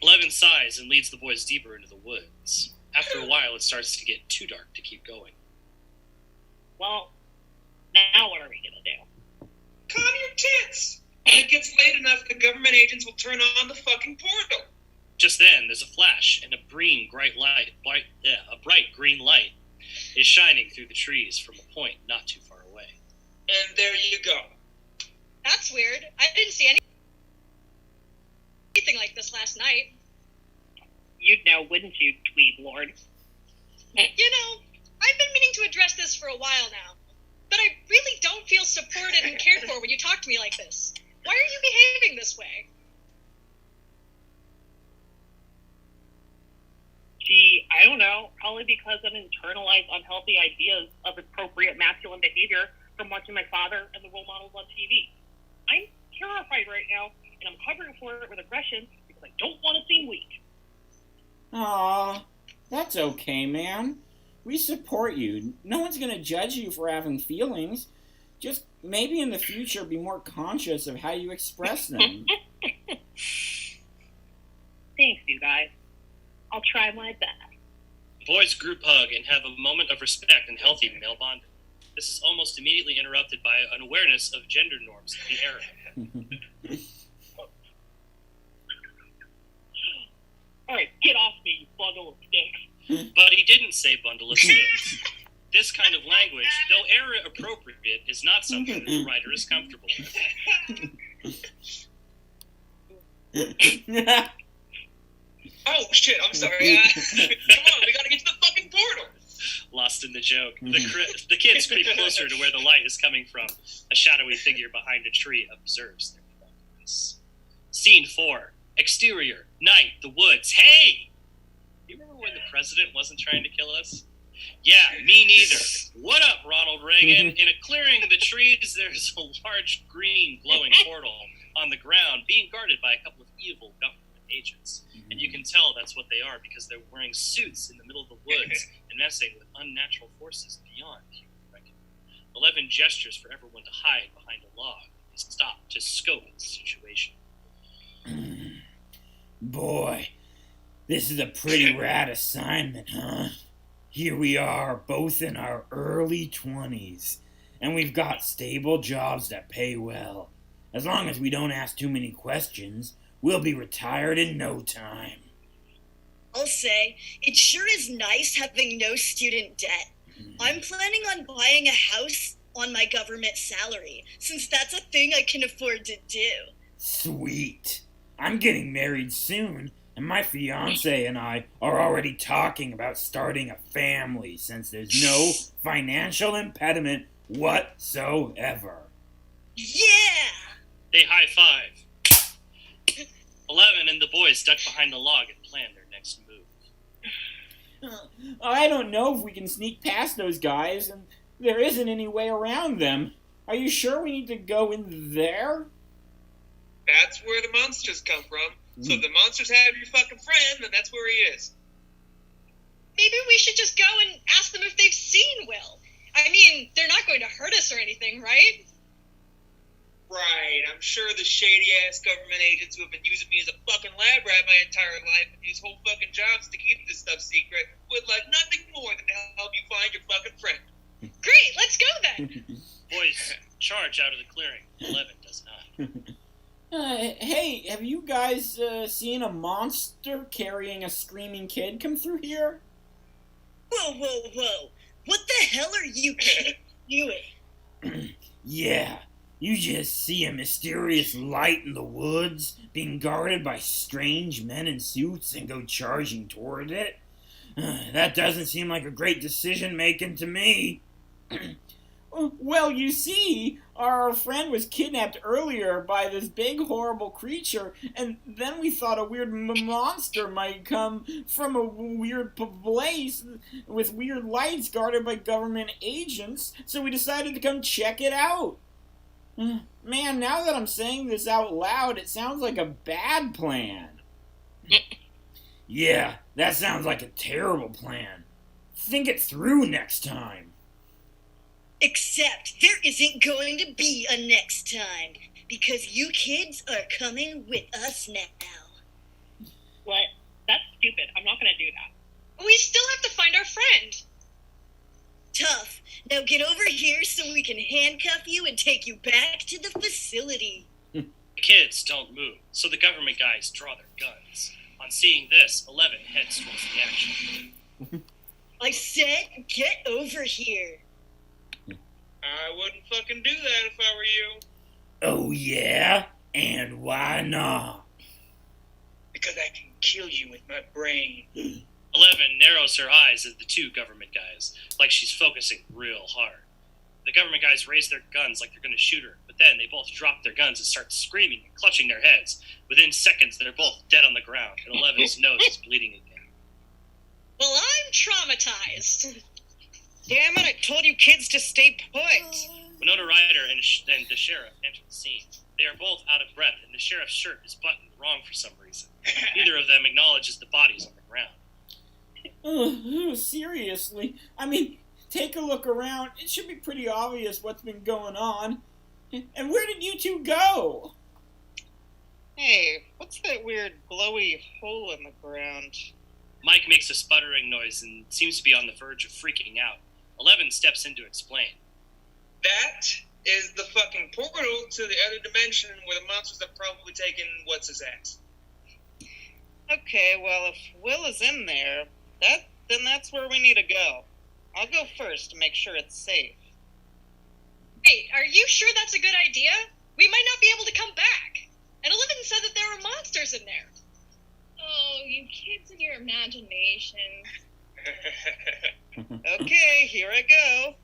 11 sighs and leads the boys deeper into the woods. After a while, it starts to get too dark to keep going. well, now what are we gonna do? Calm your tits! When it gets late enough, the government agents will turn on the fucking portal. Just then, there's a flash, and a bright green light is shining through the trees from a point not too far away. And there you go. That's weird. I didn't see anything like this last night. You'd know, wouldn't you, Tweed Lord? You know, I've been meaning to address this for a while now, but I really don't feel supported and cared for when you talk to me like this. Why are you behaving this way? I don't know, probably because of internalized unhealthy ideas of appropriate masculine behavior from watching my father and the role models on TV. I'm terrified right now, and I'm covering for it with aggression because I don't want to seem weak. Aw, that's okay, man. We support you. No one's gonna judge you for having feelings. Just maybe in the future be more conscious of how you express them. Thanks, you guys. I'll try my best. The boys group hug and have a moment of respect and healthy male bonding. This is almost immediately interrupted by an awareness of gender norms in the era. Alright, get off me, you bundle of sticks. But he didn't say bundle of sticks. This kind of language, though era appropriate, is not something that the writer is comfortable with. Oh shit! I'm sorry. Come on, we gotta get to the fucking portal. Lost in the joke. The kids creep closer to where the light is coming from. A shadowy figure behind a tree observes their progress. Scene 4. Exterior. Night. The woods. Hey! You remember when the president wasn't trying to kill us? Yeah, me neither. What up, Ronald Reagan? In a clearing in the trees, there's a large green glowing portal on the ground being guarded by a couple of evil government agents. And you can tell that's what they are because they're wearing suits in the middle of the woods and messing with unnatural forces beyond human reckoning. 11 gestures for everyone to hide behind a log. They stop to scope the situation. Boy, this is a pretty rad assignment, huh? Here we are, both in our early 20s, and we've got stable jobs that pay well. As long as we don't ask too many questions, we'll be retired in no time. I'll say, it sure is nice having no student debt. I'm planning on buying a house on my government salary, since that's a thing I can afford to do. Sweet. I'm getting married soon, and my fiance and I are already talking about starting a family since there's no financial impediment whatsoever. Yeah! They high-five. 11 and the boys duck behind the log and plan their next move. I don't know if we can sneak past those guys, and there isn't any way around them. Are you sure we need to go in there? That's where the monsters come from. So if the monsters have your fucking friend, then that's where he is. Maybe we should just go and ask them if they've seen Will. I mean, they're not going to hurt us or anything, right? Right, I'm sure the shady-ass government agents who have been using me as a fucking lab rat my entire life and use whole fucking jobs to keep this stuff secret would like nothing more than to help you find your fucking friend. Great, let's go then! Boys charge out of the clearing. 11 does not. Hey, have you guys seen a monster carrying a screaming kid come through here? Whoa, whoa, whoa. What the hell are you kids doing? Yeah, you just see a mysterious light in the woods being guarded by strange men in suits and go charging toward it? That doesn't seem like a great decision-making to me. Well, you see, our friend was kidnapped earlier by this big, horrible creature, and then we thought a weird monster might come from a weird place with weird lights guarded by government agents, so we decided to come check it out. Man, now that I'm saying this out loud, it sounds like a bad plan. Yeah, that sounds like a terrible plan. Think it through next time. Except there isn't going to be a next time, because you kids are coming with us now. What? That's stupid. I'm not going to do that. We still have to find our friend. Tough. Now get over here so we can handcuff you and take you back to the facility. The kids don't move, so the government guys draw their guns. On seeing this, 11 heads towards the action. I said, get over here. I wouldn't fucking do that if I were you. Oh yeah? And why not? Because I can kill you with my brain. 11 narrows her eyes at the two government guys, like she's focusing real hard. The government guys raise their guns like they're going to shoot her, but then they both drop their guns and start screaming and clutching their heads. Within seconds, they're both dead on the ground, and 11's nose is bleeding again. Well, I'm traumatized. Damn it, I told you kids to stay put. Winona Ryder and the sheriff enter the scene. They are both out of breath, and the sheriff's shirt is buttoned wrong for some reason. Neither of them acknowledges the bodies on the ground. Seriously? I mean, take a look around. It should be pretty obvious what's been going on. And where did you two go? Hey, what's that weird glowy hole in the ground? Mike makes a sputtering noise and seems to be on the verge of freaking out. 11 steps in to explain. That is the fucking portal to the other dimension where the monsters have probably taken what's-his-ass. Okay, well, if Will is in there, then that's where we need to go. I'll go first to make sure it's safe. Wait, are you sure that's a good idea? We might not be able to come back. And 11 said that there were monsters in there. Oh, you kids and your imagination. Okay, here I go.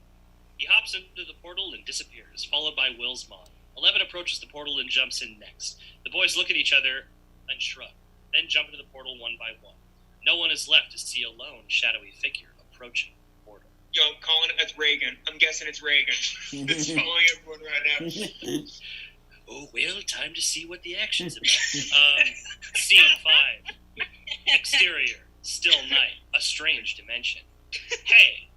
He hops into the portal and disappears, followed by Will's mom. 11 approaches the portal and jumps in next. The boys look at each other and shrug, then jump into the portal one by one. No one is left to see a lone, shadowy figure approaching the portal. Yo, I'm calling it. That's Reagan. I'm guessing it's Reagan. It's following everyone right now. Oh, well, time to see what the action's about. Scene 5. Exterior, still night, a strange dimension. Hey,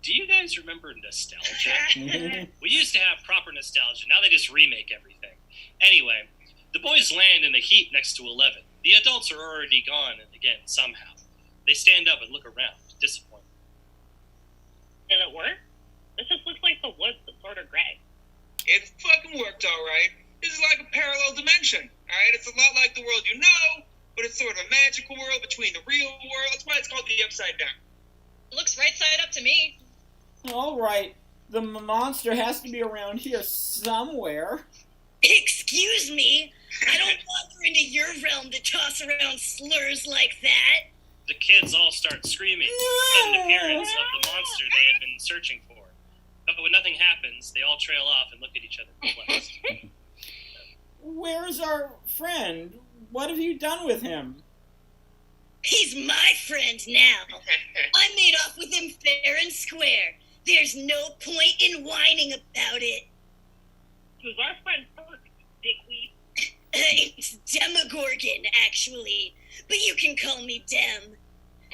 do you guys remember nostalgia? We used to have proper nostalgia. Now they just remake everything. Anyway, the boys land in the heat next to 11. The adults are already gone, and again, somehow. They stand up and look around, disappointed. Did it work? This just looks like the woods that's sort of gray. It fucking worked all right. This is like a parallel dimension, all right? It's a lot like the world you know, but it's sort of a magical world between the real world. That's why it's called the Upside Down. It looks right side up to me. All right. The monster has to be around here somewhere. Excuse me? I don't wander into your realm to toss around slurs like that. The kids all start screaming at the sudden appearance of the monster they had been searching for. But when nothing happens, they all trail off and look at each other perplexed. Where's our friend? What have you done with him? He's my friend now. I made off with him fair and square. There's no point in whining about it. Who's our friend first, dickweed? It's Demogorgon, actually. But you can call me Dem.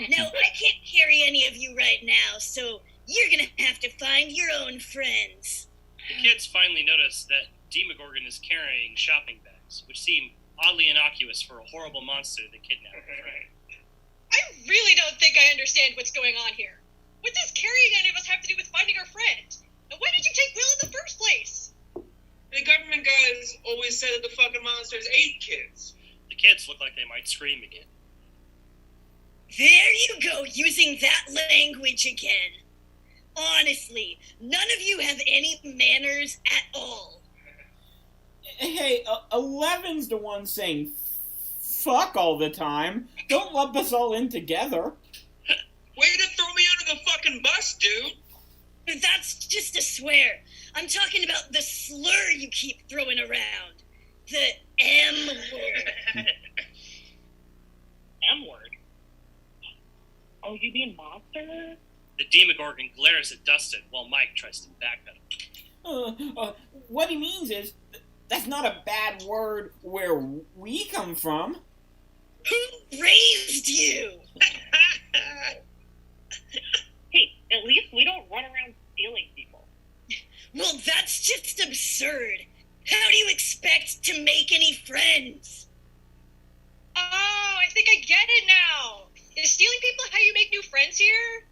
Now, I can't carry any of you right now, so you're gonna have to find your own friends. The kids finally notice that Demogorgon is carrying shopping bags, which seem oddly innocuous for a horrible monster that kidnapped their friend. I really don't think I understand what's going on here. What does carrying any of us have to do with finding our friend? And why did you take Will in the first place? The government guys always said that the fucking monsters ate kids. The kids look like they might scream again. There you go, using that language again. Honestly, none of you have any manners at all. Hey, 11's the one saying fuck all the time. Don't lump us all in together. Way to throw me under the fucking bus, dude. That's just a swear. I'm talking about the slur you keep throwing around. The M word. M word? Oh, you mean monster? The Demogorgon glares at Dustin while Mike tries to backpedal. What he means is, that's not a bad word where we come from. Who raised you? Hey, at least we don't run around stealing people. Well, that's just absurd. How do you expect to make any friends? Oh, I think I get it now. Is stealing people how you make new friends here?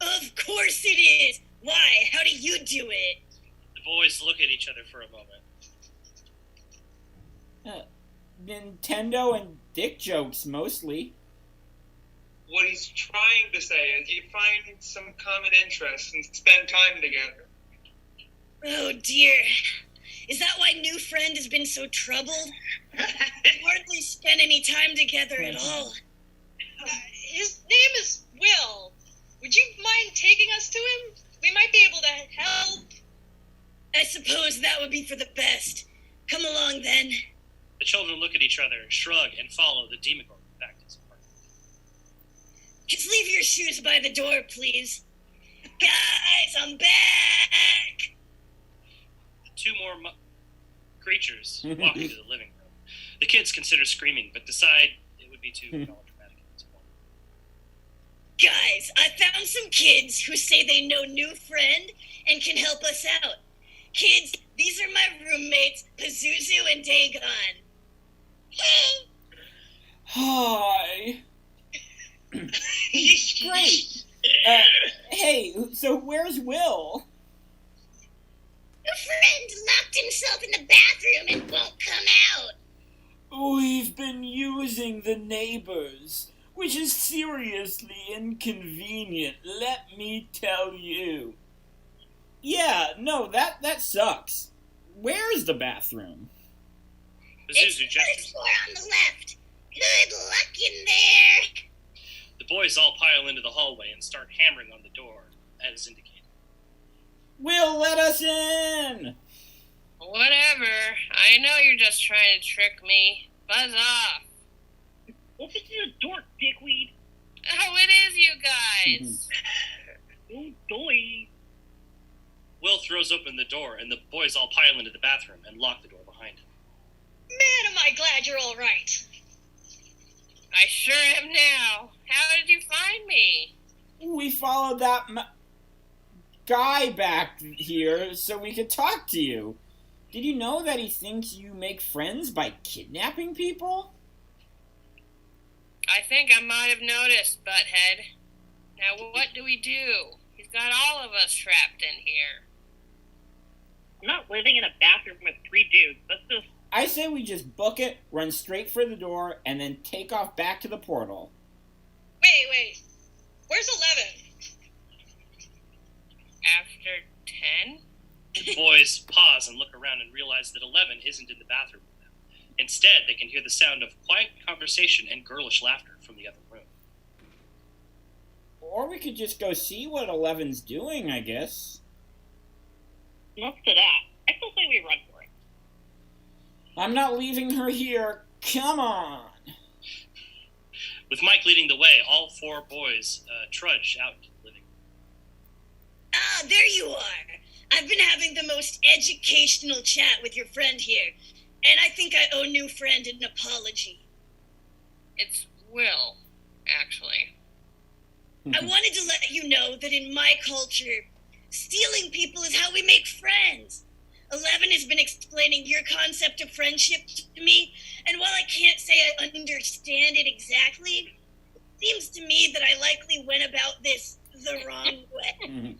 Of course it is. Why? How do you do it? The boys look at each other for a moment. Nintendo and dick jokes, mostly. What he's trying to say is you find some common interests and spend time together. Oh dear. Is that why new friend has been so troubled? We hardly spend any time together at all. His name is Will. Would you mind taking us to him? We might be able to help. I suppose that would be for the best. Come along then. The children look at each other, shrug, and follow the Demogorgon back to his apartment. Just leave your shoes by the door, please. Guys, I'm back! Two more creatures walk into the living room. The kids consider screaming, but decide it would be too melodramatic at this point. Guys, I found some kids who say they know new friend and can help us out. Kids, these are my roommates, Pazuzu and Dagon. Hey! Hi. Great. Hey, so where's Will? A friend locked himself in the bathroom and won't come out. We've been using the neighbors, which is seriously inconvenient, let me tell you. Yeah, no, that sucks. Where's the bathroom? It's the first floor on the left. Good luck in there. The boys all pile into the hallway and start hammering on the door, as indicated. Will, let us in! Whatever. I know you're just trying to trick me. Buzz off. Open the door, dickweed. Oh, it is you guys. Oh, doy. Will throws open the door, and the boys all pile into the bathroom and lock the door behind him. Man, am I glad you're all right. I sure am now. How did you find me? We followed that guy back here so we could talk to you. Did you know that he thinks you make friends by kidnapping people? I think I might have noticed, Butthead. Now what do we do? He's got all of us trapped in here. I'm not living in a bathroom with 3 dudes. That's just... I say we just book it, run straight for the door, and then take off back to the portal. Wait. Where's 11? After 10? The boys pause and look around and realize that 11 isn't in the bathroom with them. Instead, they can hear the sound of quiet conversation and girlish laughter from the other room. Or we could just go see what 11's doing, I guess. Enough to that. I still say we run for it. I'm not leaving her here. Come on. With Mike leading the way, all 4 boys trudge out to the living room. Ah, there you are. I've been having the most educational chat with your friend here, and I think I owe new friend an apology. It's Will, actually. I wanted to let you know that in my culture, stealing people is how we make friends. 11 has been explaining your concept of friendship to me, and while I can't say I understand it exactly, it seems to me that I likely went about this the wrong way.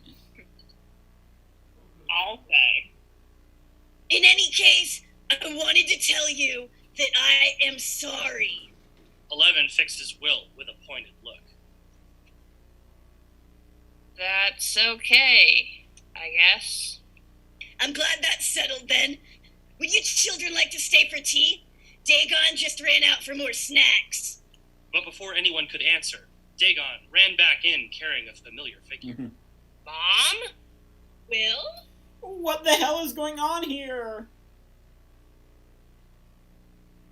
I'll say. In any case, I wanted to tell you that I am sorry. 11 fixes Will with a pointed look. That's okay, I guess. I'm glad that's settled then. Would you children like to stay for tea? Dagon just ran out for more snacks. But before anyone could answer, Dagon ran back in carrying a familiar figure. Mom? Will? What the hell is going on here?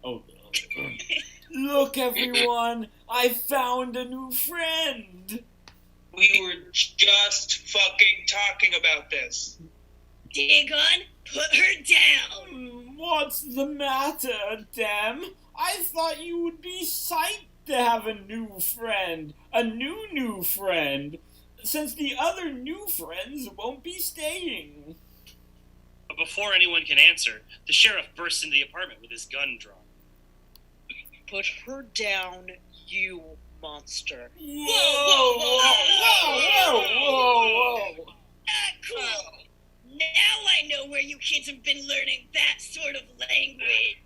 Oh, look, everyone! I found a new friend! We were just fucking talking about this. Dagon, put her down. What's the matter, Dem? I thought you would be psyched to have a new friend. A new friend. Since the other new friends won't be staying. But before anyone can answer, the sheriff bursts into the apartment with his gun drawn. Put her down, you monster. Whoa! Ah, cool. Now I know where you kids have been learning that sort of language.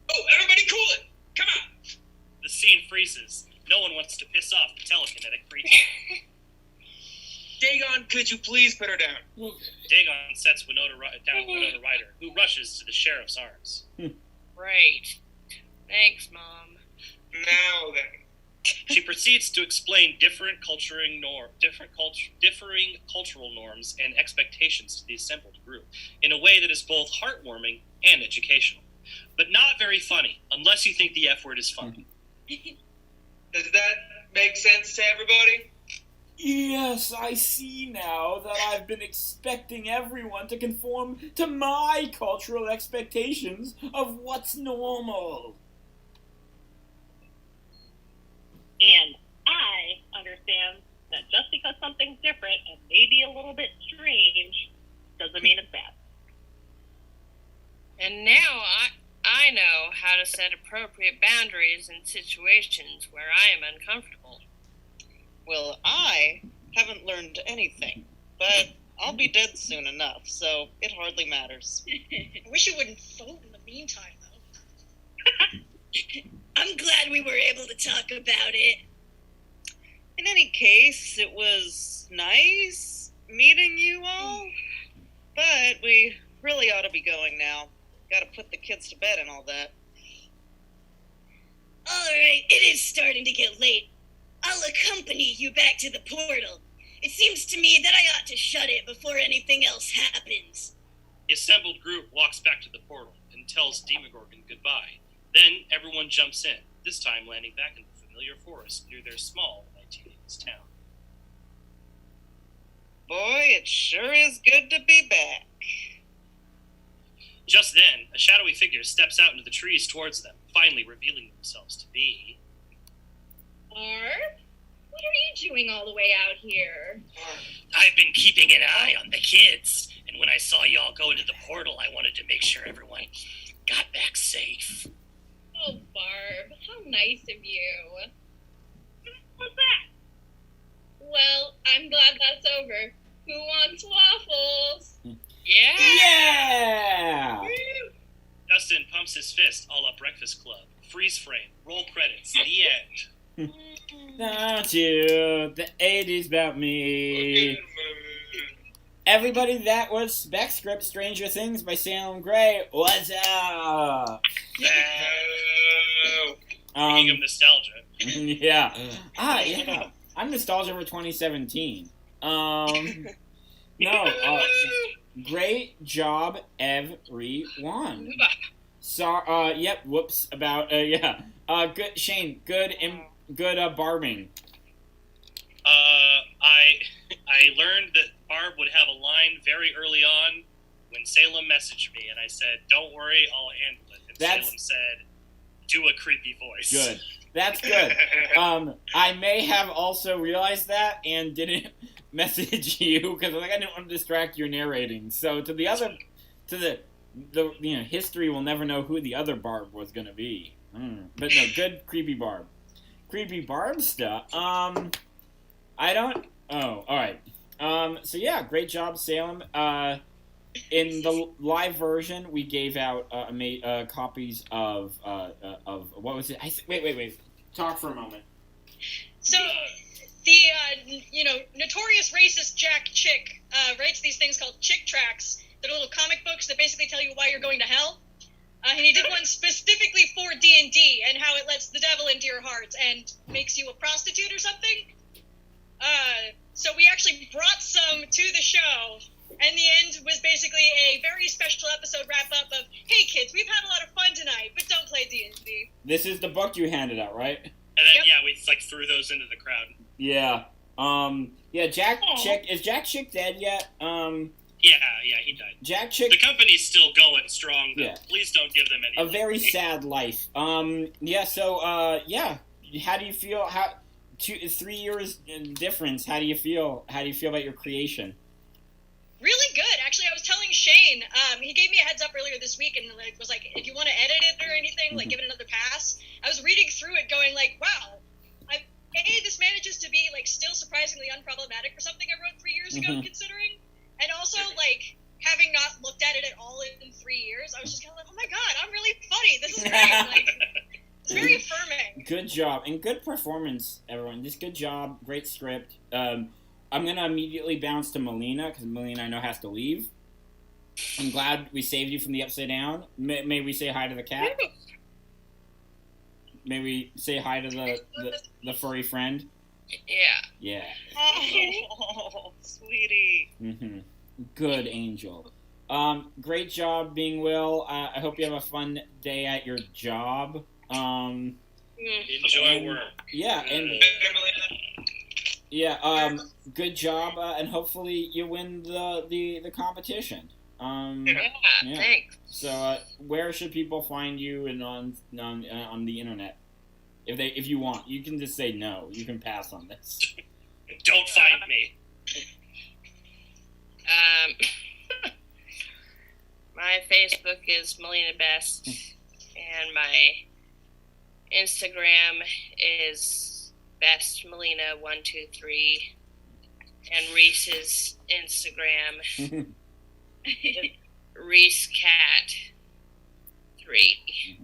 Oh, everybody cool it! Come on! The scene freezes. No one wants to piss off the telekinetic creature. Dagon, could you please put her down? Dagon sets Winona down Winona Ryder, who rushes to the sheriff's arms. Great. Thanks, Mom. Now then. She proceeds to explain differing cultural norms and expectations to the assembled group in a way that is both heartwarming and educational. but not very funny, unless you think the F word is funny. Does that make sense to everybody? Yes, I see now that I've been expecting everyone to conform to my cultural expectations of what's normal. And I understand that just because something's different and maybe a little bit strange doesn't mean it's bad. And now I know how to set appropriate boundaries in situations where I am uncomfortable. Well, I haven't learned anything, but I'll be dead soon enough, so it hardly matters. I wish you wouldn't vote in the meantime, though. I'm glad we were able to talk about it. In any case, it was nice meeting you all, but we really ought to be going now. Gotta put the kids to bed and all that. Alright, it is starting to get late. I'll accompany you back to the portal. It seems to me that I ought to shut it before anything else happens. The assembled group walks back to the portal and tells Demogorgon goodbye. Then everyone jumps in, this time landing back in the familiar forest near their small 1980s town. Boy, it sure is good to be back. Just then, a shadowy figure steps out into the trees towards them, finally revealing themselves to be... Barb? What are you doing all the way out here? I've been keeping an eye on the kids, and when I saw y'all go into the portal, I wanted to make sure everyone got back safe. Oh, Barb, how nice of you. What's that? Well, I'm glad that's over. Who wants waffles? Yeah! Dustin pumps his fist all up Breakfast Club. Freeze frame, roll credits, the end. Not you, the 80s about me. Everybody, that was Spec Script Stranger Things by Salem Gray. What's up? Speaking of nostalgia. Yeah. Yeah. I'm nostalgia for 2017. Great job, everyone. Yep, whoops, good, Shane, good barbing. I learned that Barb would have a line very early on when Salem messaged me, and I said, don't worry, I'll handle it. And Salem said, do a creepy voice. Good. That's good. I may have also realized that and didn't message you because I didn't want to distract your narrating. So history will never know who the other Barb was going to be. But no, good creepy Barb. Creepy Barb stuff. All right. So yeah, great job, Salem. In the live version, we gave out copies of what was it? Wait. Talk for a moment. So, the notorious racist Jack Chick writes these things called Chick Tracks. They're little comic books that basically tell you why you're going to hell. And he did one specifically for D&D and how it lets the devil into your heart and makes you a prostitute or something. So we actually brought some to the show. And the end was basically a very special episode wrap-up of, hey, kids, we've had a lot of fun tonight, but don't play D&D. This is the book you handed out, right? And then, we threw those into the crowd. Yeah. Jack Chick... Is Jack Chick dead yet? Yeah, he died. Jack Chick... The company's still going strong, though. Yeah. Please don't give them any... A very sad life. How do you feel... 3 years difference, how do you feel about your creation? Really good. Actually, I was telling Shane, he gave me a heads up earlier this week and was like, if you want to edit it or anything, give it another pass. I was reading through it going wow, this manages to be still surprisingly unproblematic for something I wrote 3 years ago, considering. And also, having not looked at it at all in 3 years, I was just kind of oh my god, I'm really funny. This is great. It's very affirming. Good job. And good performance, everyone. Just good job. Great script. I'm going to immediately bounce to Melina, because Melina I know has to leave. I'm glad we saved you from the Upside Down. May we say hi to the cat? May we say hi to the furry friend? Yeah. Oh, sweetie. Good angel. Great job being Will. I hope you have a fun day at your job. Enjoy work. Yeah, and good job, and hopefully you win the competition. Thanks. So, where should people find you and on the internet? If you want, you can just say no. You can pass on this. Don't find me. My Facebook is Melina Best, and my Instagram is Best Melina 123, and Reese's Instagram Reese Cat 3.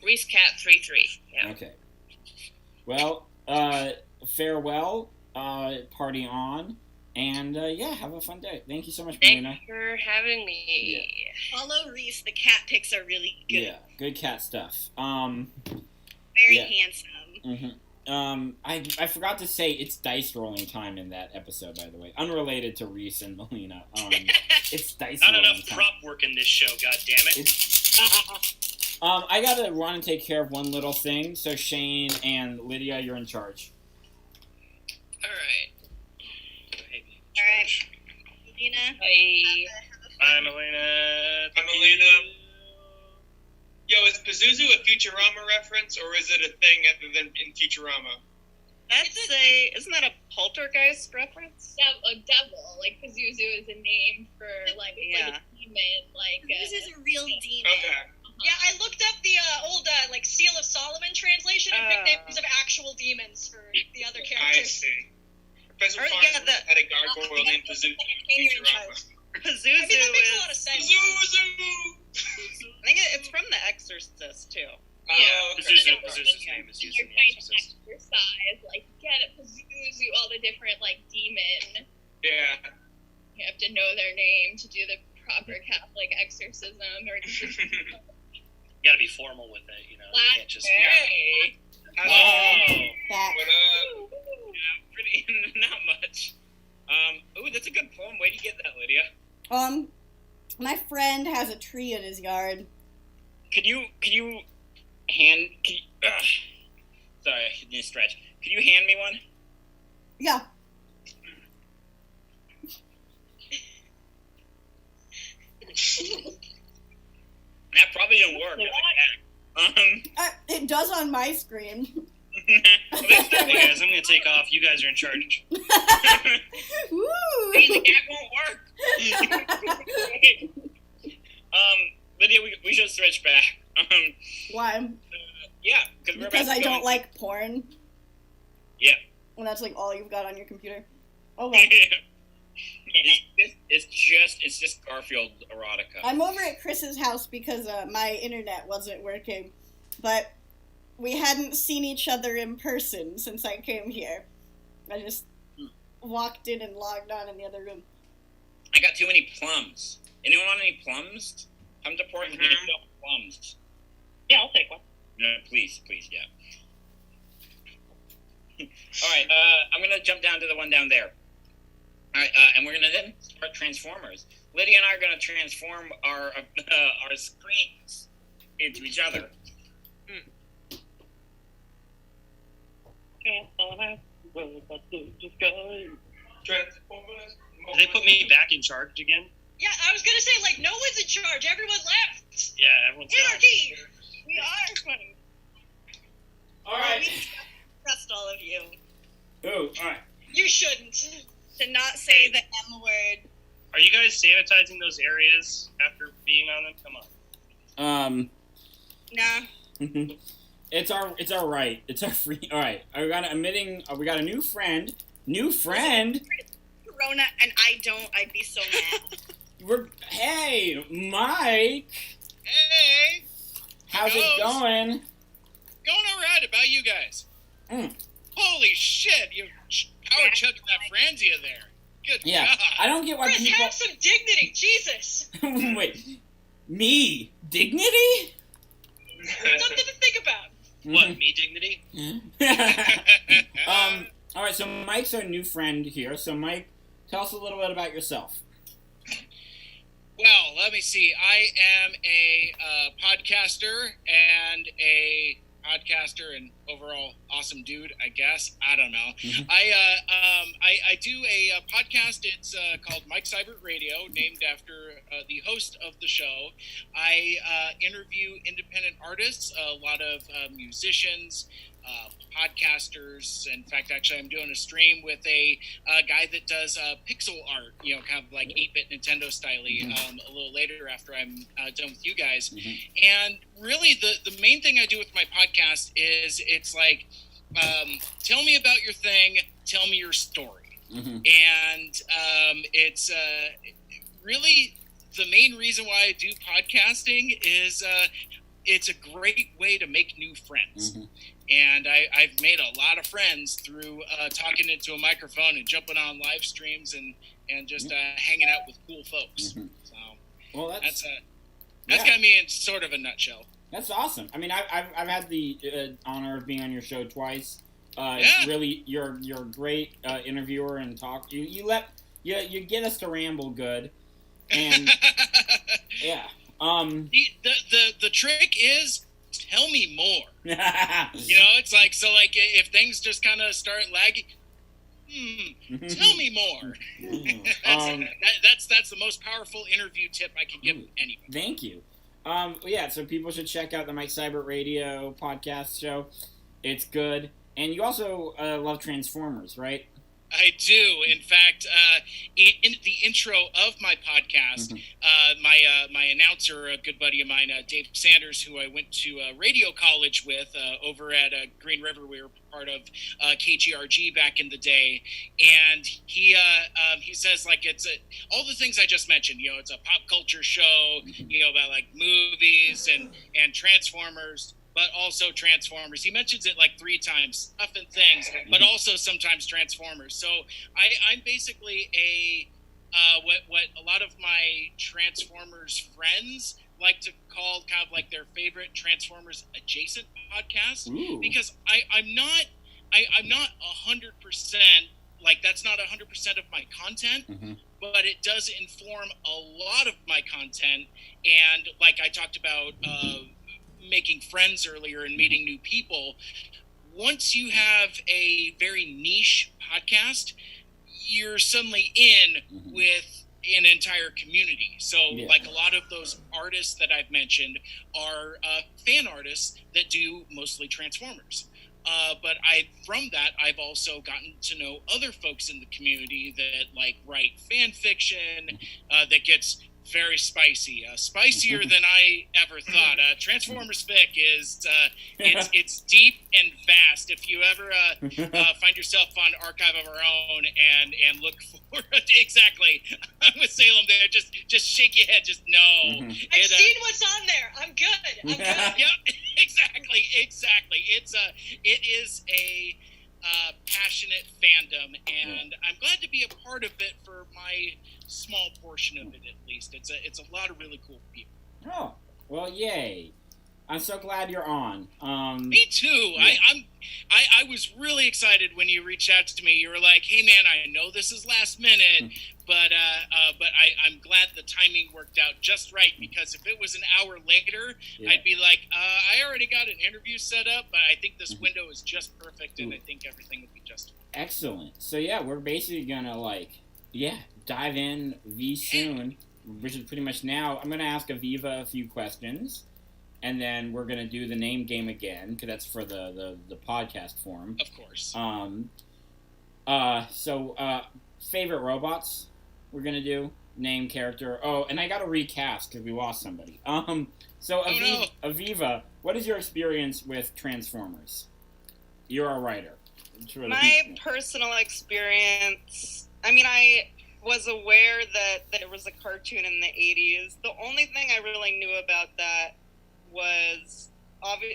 Reese Cat 33. Yeah. Okay. Well, farewell. Party on. And, have a fun day. Thank you so much, Melina. Thanks for having me. Yeah. Follow Reese. The cat pics are really good. Yeah, good cat stuff. Very handsome. Mm-hmm. I forgot to say it's dice rolling time in that episode, by the way. Unrelated to Reese and Melina. It's dice Not rolling enough time. prop work in this show, goddammit. I gotta run and take care of one little thing. So Shane and Lydia, you're in charge. Alright. Alright. Melina. Hi, Melina. I'm Melina. Yo, is Pazuzu a Futurama reference, or is it a thing other than in Futurama? Isn't that a poltergeist reference? A devil, like Pazuzu is a name for like a demon, This is a real demon. Okay. Yeah, I looked up the old Seal of Solomon translation and picked names of actual demons for the other I characters. see. Professor Or, Farnsworth yeah, had a gargoyle named Pazuzu. You're in charge. Pazuzu I mean, that makes a lot of sense. Pazuzu! I think it's from The Exorcist, too. Oh, okay. Pazuzu's name is used You're in The trying to Exorcist. exercise, get a Pazuzu, all the different demon. Yeah. You have to know their name to do the proper Catholic exorcism, or You gotta be formal with it, you know. You can't just. Hey! Back. What up? Pretty, not much. Ooh, that's a good poem. Where'd you get that, Lydia? My friend has a tree in his yard. Sorry, I didn't stretch. Could you hand me one? Yeah. That probably didn't work. It does on my screen. Hey guys, I'm gonna take off. You guys are in charge. Woo! The gag won't work. Lydia, we should stretch back. Why? Yeah, because we're about Because to I go don't in- like porn. Yeah. And that's all you've got on your computer. Oh well. It's just Garfield erotica. I'm over at Chris's house because my internet wasn't working, but we hadn't seen each other in person since I came here. I just walked in and logged on in the other room. I got too many plums. Anyone want any plums? Come to Portland and get plums. Yeah, I'll take one. No, please, yeah. All right, I'm gonna jump down to the one down there. All right, and we're gonna then start Transformers. Lydia and I are gonna transform our screens into each other. Transformers. Did they put me back in charge again? Yeah, I was gonna say, no one's in charge. Everyone left. Yeah, everyone's gone. Anarchy. We are funny. Alright. We trust all of you. Ooh, alright. You shouldn't. To not say the M word. Are you guys sanitizing those areas after being on them? Come on. Nah. It's our right. It's our free. All right. We got a new friend. New friend. Corona, and I'd be so mad. Hey, Mike. Hey, How's it going? going all right. About you guys? Mm. Holy shit! You power chugging that Franzia there. Good Yeah. God. I don't get why Chris, people. have some dignity. Jesus. Wait. Me? Dignity? Something to think about. What, me dignity? All right. So Mike's our new friend here. So Mike, tell us a little bit about yourself. Well, let me see. I am a podcaster and overall awesome dude, I guess. I don't know. Mhm. I do a podcast. It's called Mike Seibert Radio, named after the host of the show. I interview independent artists, a lot of musicians, podcasters. In fact, actually, I'm doing a stream with a guy that does pixel art, kind of like 8-bit Nintendo style, a little later after I'm done with you guys. And really, the main thing I do with my podcast is it's like, tell me about your thing, tell me your story. And it's really the main reason why I do podcasting is it's a great way to make new friends. And I've made a lot of friends through talking into a microphone and jumping on live streams and just hanging out with cool folks. So Well, that's kind of me in sort of a nutshell. That's awesome. I mean, I've had the honor of being on your show twice. Yeah. Really, you're a great interviewer and talk. You get us to ramble good, and yeah. The trick is tell me more. It's like if things just kind of start lagging. Tell me more. That's the most powerful interview tip I can give anybody. Thank you. So people should check out the Mike Seibert Radio podcast show. It's good. And you also love Transformers, right? I do. In fact, in the intro of my podcast, my announcer, a good buddy of mine, Dave Sanders, who I went to radio college with over at Green River, we were part of KGRG back in the day, and he says it's all the things I just mentioned. It's a pop culture show, about like movies and Transformers. But also Transformers. He mentions it like 3 times. Stuff and things, but also sometimes Transformers. So I'm basically what a lot of my Transformers friends like to call kind of like their favorite Transformers adjacent podcast. Because I'm not 100%, like that's not 100% of my content. But it does inform a lot of my content. And like I talked about making friends earlier and meeting new people, once you have a very niche podcast, you're suddenly in with an entire community. So like a lot of those artists that I've mentioned are fan artists that do mostly Transformers. But from that, I've also gotten to know other folks in the community that like write fan fiction that gets very spicy, spicier than I ever thought. Transformers fic is it's deep and vast. If you ever find yourself on Archive of Our Own and look for exactly, I'm with Salem there. Just shake your head. Just no. I've seen what's on there. I'm good. Yep, exactly. It is a passionate fandom, and I'm glad to be a part of it for my small portion of it, at least. It's a lot of really cool people. Oh, well, yay! I'm so glad you're on. Me too. Yeah. I was really excited when you reached out to me. You were like, "Hey, man, I know this is last minute, but I'm glad the timing worked out just right, because if it was an hour later, I'd be like, I already got an interview set up, but I think this window is just perfect, and I think everything will be just fine." Excellent. So yeah, we're basically gonna dive in soon, which is pretty much now. I'm gonna ask Aviva a few questions. And then we're going to do the name game again, because that's for the podcast form. Of course. Favorite robots we're going to do. Name, character. Oh, and I got to recast because we lost somebody. Aviva, what is your experience with Transformers? You're a writer. My personal experience, I mean, I was aware that there was a cartoon in the 80s. The only thing I really knew about that was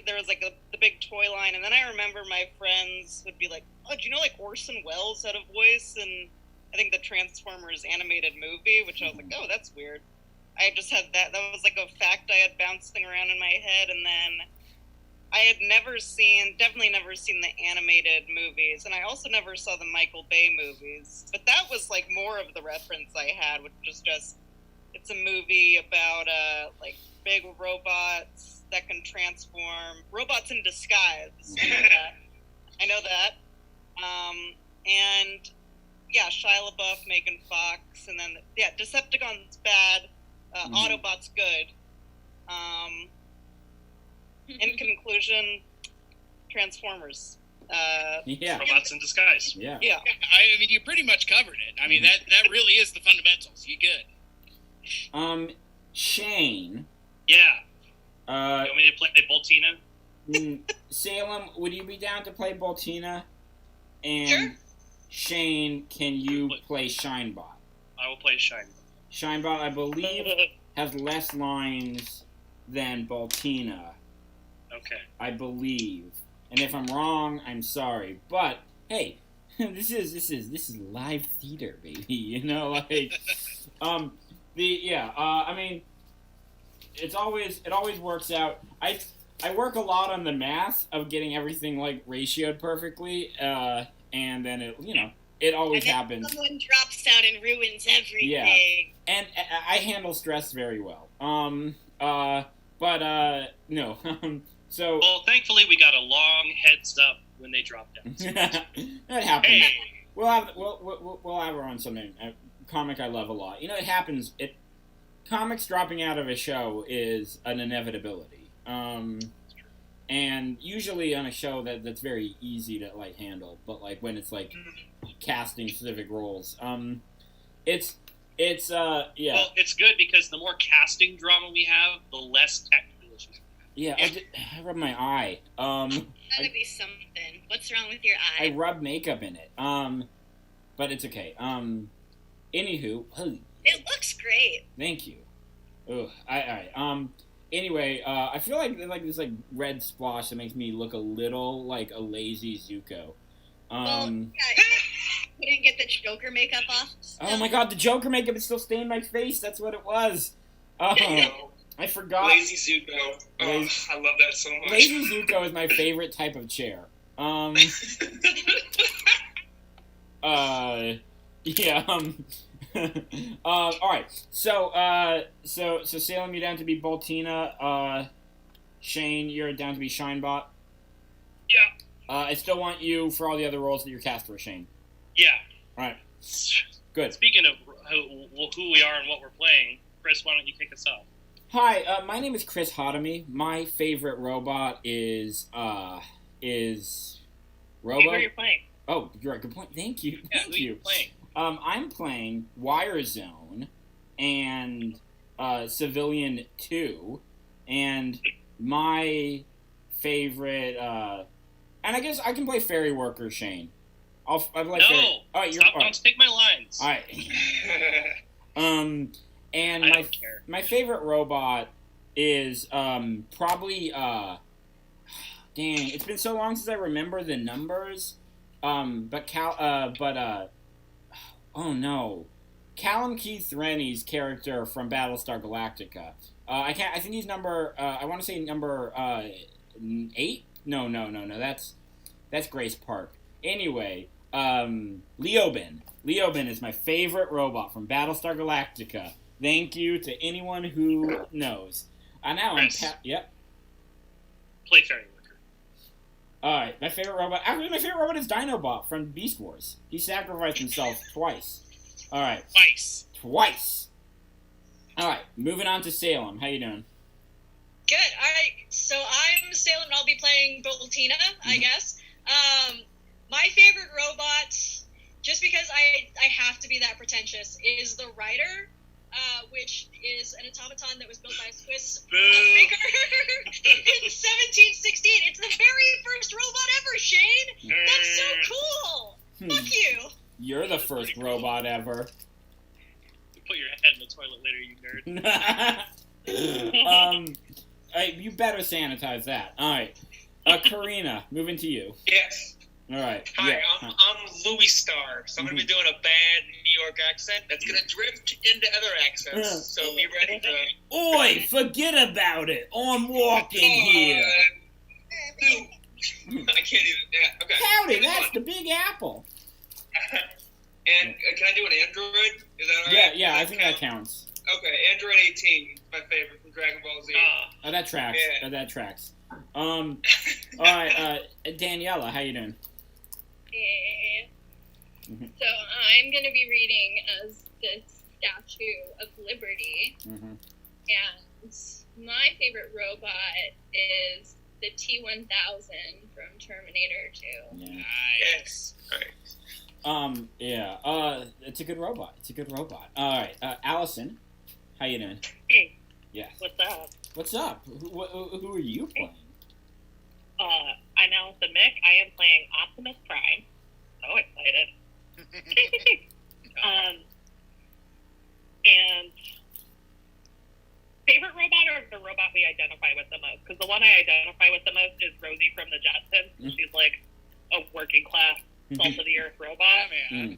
there was like the big toy line, and then I remember my friends would be like, "Oh, do you know like Orson Welles had a voice in I think the Transformers animated movie?" Which I was like, "Oh, that's weird." I just had that was like a fact I had bouncing around in my head, and then I had definitely never seen the animated movies, and I also never saw the Michael Bay movies. But that was like more of the reference I had, which was just It's a movie about like big robots that can transform. Robots in disguise. I know that. And yeah, Shia LaBeouf, Megan Fox, and then Decepticons bad, Autobots good. In conclusion, Transformers. Robots in disguise. Yeah. Yeah. I mean, you pretty much covered it. I mean, that really is the fundamentals. You good. Shane. Yeah. You want me to play Boltina? Salem, would you be down to play Boltina? And Sure. Shane, can you play Shinebot? I will play Shinebot. Shinebot, I believe, has less lines than Boltina. Okay. I believe. And if I'm wrong, I'm sorry. But hey, this is live theater, baby. You know, like I mean, it always works out. I work a lot on the math of getting everything like ratioed perfectly, and then it always happens. Someone drops out and ruins everything. Yeah, and I handle stress very well. No. So well, thankfully we got a long heads up when they dropped down. that happens. Hey. We'll have her on something. A comic I love a lot. You know, it happens. Comics dropping out of a show is an inevitability. And usually on a show that's very easy to like handle, but like when it's like casting specific roles, it's yeah. Well, it's good because the more casting drama we have, the less technical issues. Yeah, I rubbed my eye. Gotta be something. What's wrong with your eye? I rubbed makeup in it. But it's okay. Anywho, it looks great. Thank you. Ugh. Alright. Anyway, I feel like this like red splotch that makes me look a little like a lazy Zuko. Couldn't get the Joker makeup off. Oh my God, the Joker makeup is still staining my face. That's what it was. I forgot. Lazy Zuko. Oh, I love that so much. Lazy Zuko is my favorite type of chair. Yeah. All right. So Salem, you're down to be Boltina. Shane, you're down to be Shinebot. Yeah. I still want you for all the other roles that you're cast for, Shane. Yeah. All right. Good. Speaking of who we are and what we're playing, Chris, why don't you kick us off? Hi, my name is Chris Hotomy. My favorite robot is Robo. Hey, who are you playing? Oh, you're right. Good point. Thank you. Yeah, Thank who are you. you playing? I'm playing Wirezone and Civilian 2, and my favorite, and I guess I can play Fairy Worker Shane. I'll like no! Fairy. Oh, you're Stop, all right. don't take my lines. All right. And I don't care. my favorite robot is probably dang, it's been so long since I remember the numbers. Oh no, Callum Keith Rennie's character from Battlestar Galactica. I think he's number. I want to say number 8. No. That's Grace Park. Anyway, Leoben. Leoben is my favorite robot from Battlestar Galactica. Thank you to anyone who knows. Now I'm yep. Play Fairy Worker. Alright, my favorite robot is Dinobot from Beast Wars. He sacrificed himself twice. Alright. Twice! Alright, moving on to Salem. How you doing? Good. All right. So I'm Salem, and I'll be playing Boltina, I guess. My favorite robot, just because I have to be that pretentious, is the Rider, which is an automaton that was built by a Swiss maker in 1768. It's the very first robot ever, Shane. That's so cool. Fuck you. You're the first robot ever. You put your head in the toilet later, you nerd. You better sanitize that. All right, Karina, moving to you. Yes. All right. Hi, yeah. I'm Louis Starr, so I'm going to be doing a bad New York accent that's going to drift into other accents, so be ready to... Oi, forget about it. I'm walking here. I can't even... Yeah, okay. Howdy, that's the Big Apple. And can I do an android? Is that all right? Yeah, I think that counts. Okay, Android 18 is my favorite from Dragon Ball Z. Oh, that tracks. Yeah. That tracks. All right, Daniela, how you doing? Yeah. Mhm. So I'm going to be reading as the Statue of Liberty, Mhm. and my favorite robot is the T-1000 from Terminator 2. Yeah. Yes. Right. Yeah. It's a good robot. All right, Allison, how you doing? Hey, Yes. what's up? What's up? Who are you playing? I'm Allison Mick. I am playing Optimus Prime. So excited. And favorite robot or the robot we identify with the most? Because the one I identify with the most is Rosie from the Jetsons. She's like a working class, salt of the earth robot. Man.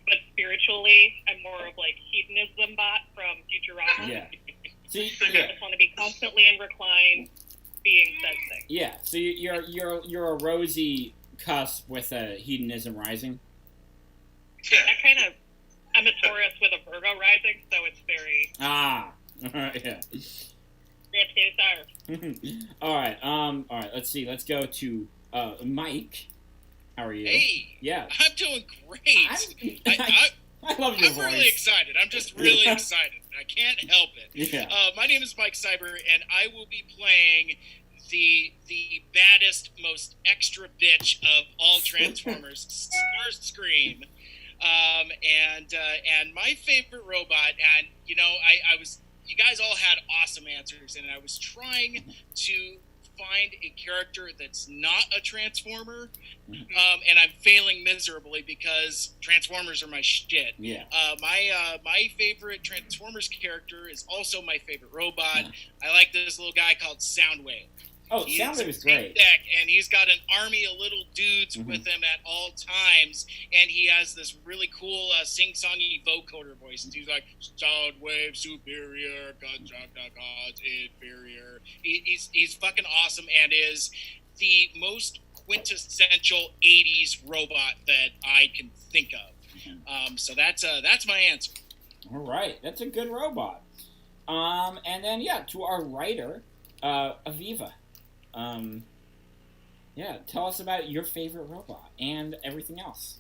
But spiritually, I'm more of like hedonism bot from Futurama. Yeah. See, I just want to be constantly in recline, being said things. yeah. So you're a rosy cusp with a hedonism rising. That kind of, I'm a Taurus with a Virgo rising, so it's very Yeah. All right. Let's see. Let's go to Mike. How are you? Hey, Yeah. I'm doing great. I love your I'm voice. really excited. I'm just really excited. I can't help it. Yeah. My name is Mike Cyber, and I will be playing the baddest, most extra bitch of all Transformers, Starscream. And my favorite robot, and you know, you guys all had awesome answers, and I was trying to find a character that's not a Transformer, and I'm failing miserably because Transformers are my shit. Yeah. My favorite Transformers character is also my favorite robot. I like this little guy called Soundwave. Oh, Soundwave is great. Deck, and he's got an army of little dudes with him at all times, and he has this really cool sing-songy vocoder voice. And he's like, Soundwave superior, God's inferior. He's fucking awesome, and is the most quintessential 80s robot that I can think of. So that's my answer. All right, that's a good robot. And then to our writer, Aviva. Tell us about your favorite robot and everything else.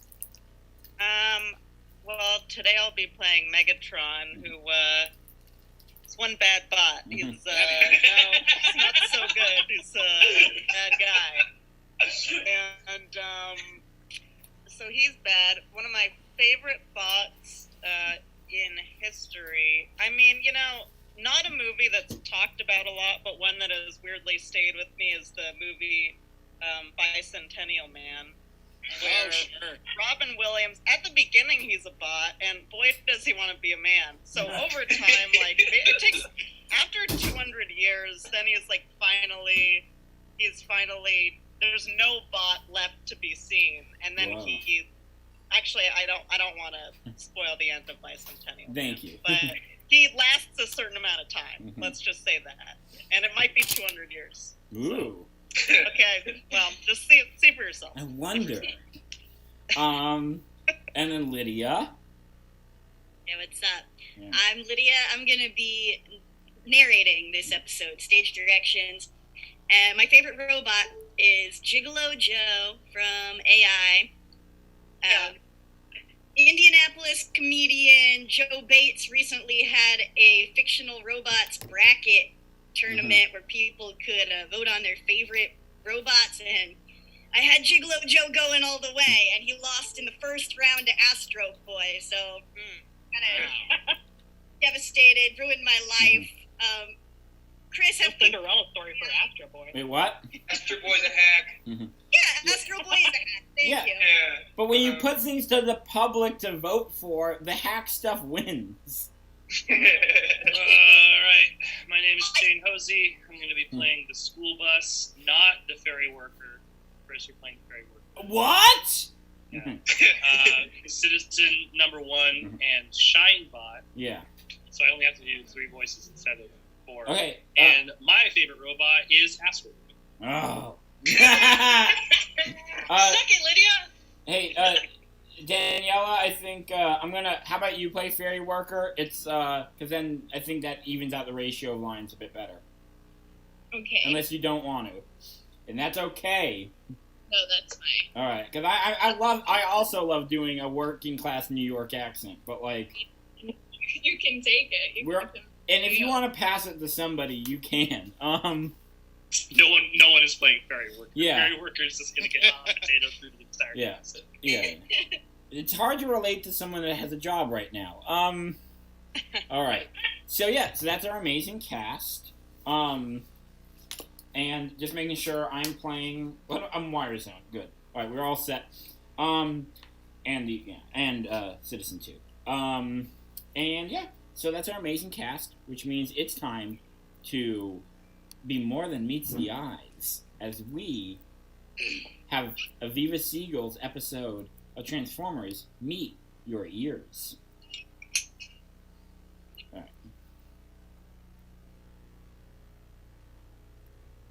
Well, today I'll be playing Megatron, who is one bad bot. He's he's not so good. He's a bad guy, and so he's bad. One of my favorite bots in history. I mean, you know, not a movie that's talked about a lot, but one that has weirdly stayed with me is the movie Bicentennial Man. Where Robin Williams, at the beginning he's a bot, and boy does he want to be a man. So over time, like, it takes, after 200 years, then he's finally, there's no bot left to be seen. And then he actually, I don't want to spoil the end of Bicentennial. Thank you. But he lasts a certain amount of time. Let's just say that. And it might be 200 years. Ooh. Okay, well, just see for yourself. I wonder. And then Lydia. Yeah, what's up? Yeah. I'm Lydia. I'm going to be narrating this episode, Stage Directions. And my favorite robot is Gigolo Joe from AI. Indianapolis comedian Joe Bates recently had a fictional robots bracket tournament where people could vote on their favorite robots, and I had Gigolo Joe going all the way, and he lost in the first round to Astro Boy, so kind of devastated, ruined my life. Chris has Cinderella story for Astro Boy. Wait, what? Astro Boy's a hack. Yeah, Astro Boy is a hack. Thank you. Yeah. But when you put things to the public to vote for, the hack stuff wins. Alright, my name is Shane Hosey. I'm going to be playing the school bus, not the ferry worker. Chris, you're playing the ferry worker. What? Yeah. Citizen number 1 and Shinebot. Yeah. So I only have to do 3 voices instead of 4. Okay. And my favorite robot is Astro Boy. Oh. Second, Lydia. Hey, Daniela, I think I'm gonna. How about you play Fairy Worker? It's because then I think that evens out the ratio of lines a bit better. Okay. Unless you don't want to, and that's okay. No, that's fine. All right, because I also love doing a working class New York accent, but like You can take it. And if you want to pass it to somebody, you can. No one is playing Fairy Worker. Yeah. Fairy Worker is just gonna get potato through the entire Yeah. episode. Yeah. It's hard to relate to someone that has a job right now. All right. So that's our amazing cast. And just making sure I'm playing. I'm Wire Zone. Good. All right, we're all set. And Citizen 2. And yeah. So that's our amazing cast, which means it's time to be more than meets the eyes as we have Aviva Siegel's episode of Transformers Meet Your Ears. All right.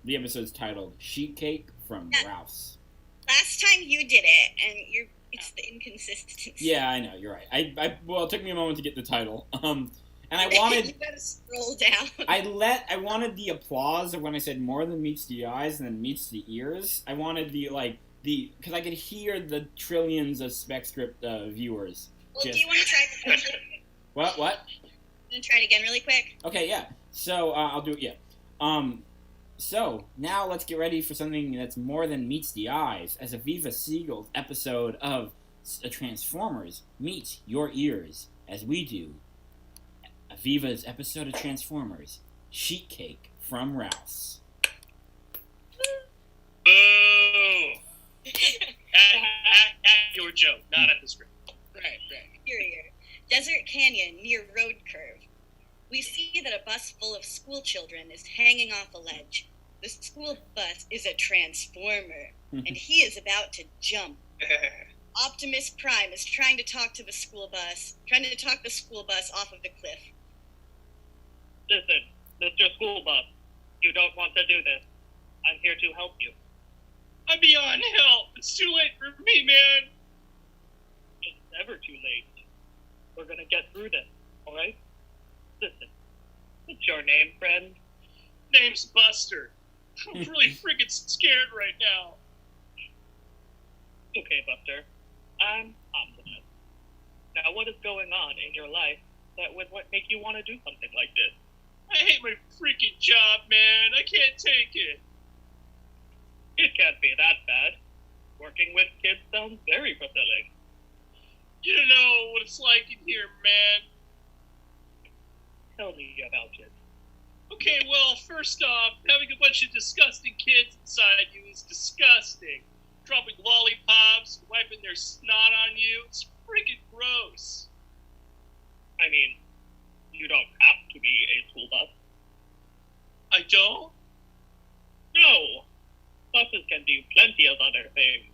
The episode's titled Sheet Cake from Ralph's. Last time you did it, and it's the inconsistency. Yeah, I know, you're right. Well, it took me a moment to get the title. And I wanted you gotta scroll down. I wanted the applause of when I said more than meets the eyes and then meets the ears. I wanted because I could hear the trillions of Spec Script viewers. Well, do you want to try it again? What? Want to try it again really quick? Okay, yeah. So, I'll do it, yeah. So, now let's get ready for something that's more than meets the eyes, as Aviva Siegel's episode of Transformers meets your ears, as we do Aviva's episode of Transformers, Sheet Cake from Ralph's. Boo! at your joke, not at the script. Right. Exterior. Desert Canyon near road curve. We see that a bus full of school children is hanging off a ledge. The school bus is a transformer, and he is about to jump. Optimus Prime is trying to talk the school bus off of the cliff. Listen, Mr. School Bus, you don't want to do this. I'm here to help you. I'm beyond help. It's too late for me, man. It's never too late. We're gonna get through this, alright? Listen, what's your name, friend? Name's Buster. I'm really freaking scared right now. Okay, Buster. I'm Optimus. Now, what is going on in your life that would make you want to do something like this? I hate my freaking job, man. I can't take it. It can't be that bad. Working with kids sounds very fulfilling. You don't know what it's like in here, man. Tell me about it. Okay, well, first off, having a bunch of disgusting kids inside you is disgusting. Dropping lollipops, wiping their snot on you, it's freaking gross. I mean, you don't have to be a school bus. I don't? No. Buses can do plenty of other things.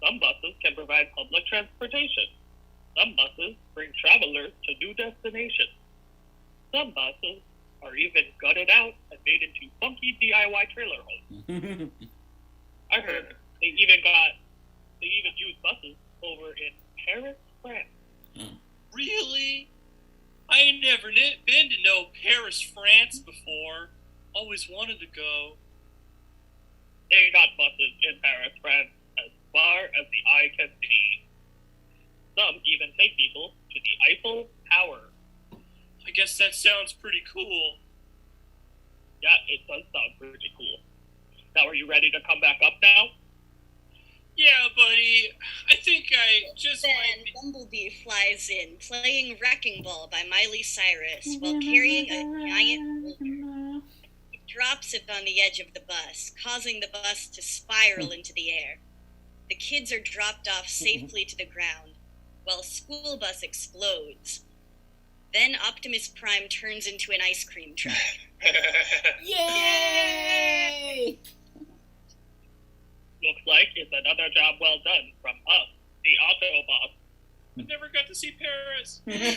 Some buses can provide public transportation. Some buses bring travelers to new destinations. Some buses are even gutted out and made into funky DIY trailer homes. I heard they even use buses over in Paris, France. Really? I ain't never been to no Paris, France before. Always wanted to go. They got buses in Paris, France, as far as the eye can see. Some even take people to the Eiffel Tower. I guess that sounds pretty cool. Yeah, it does sound pretty cool. Now, are you ready to come back up now? Yeah, buddy. I think I just Then might be... Bumblebee flies in, playing Wrecking Ball by Miley Cyrus, while carrying a giant boulder. He drops it on the edge of the bus, causing the bus to spiral into the air. The kids are dropped off safely to the ground, while school bus explodes. Then Optimus Prime turns into an ice cream truck. Yay! Looks like it's another job well done from us, the Autobots. I never got to see Paris. Man,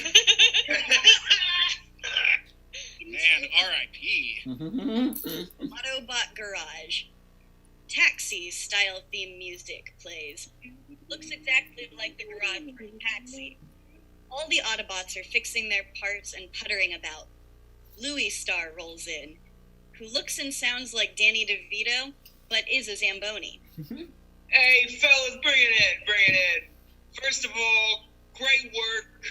R.I.P. Autobot Garage. Tax taxi style theme music plays. Looks exactly like the garage for a taxi. All the Autobots are fixing their parts and puttering about. Louis Star rolls in, who looks and sounds like Danny DeVito, but is a Zamboni. Hey, fellas, bring it in. First of all, great work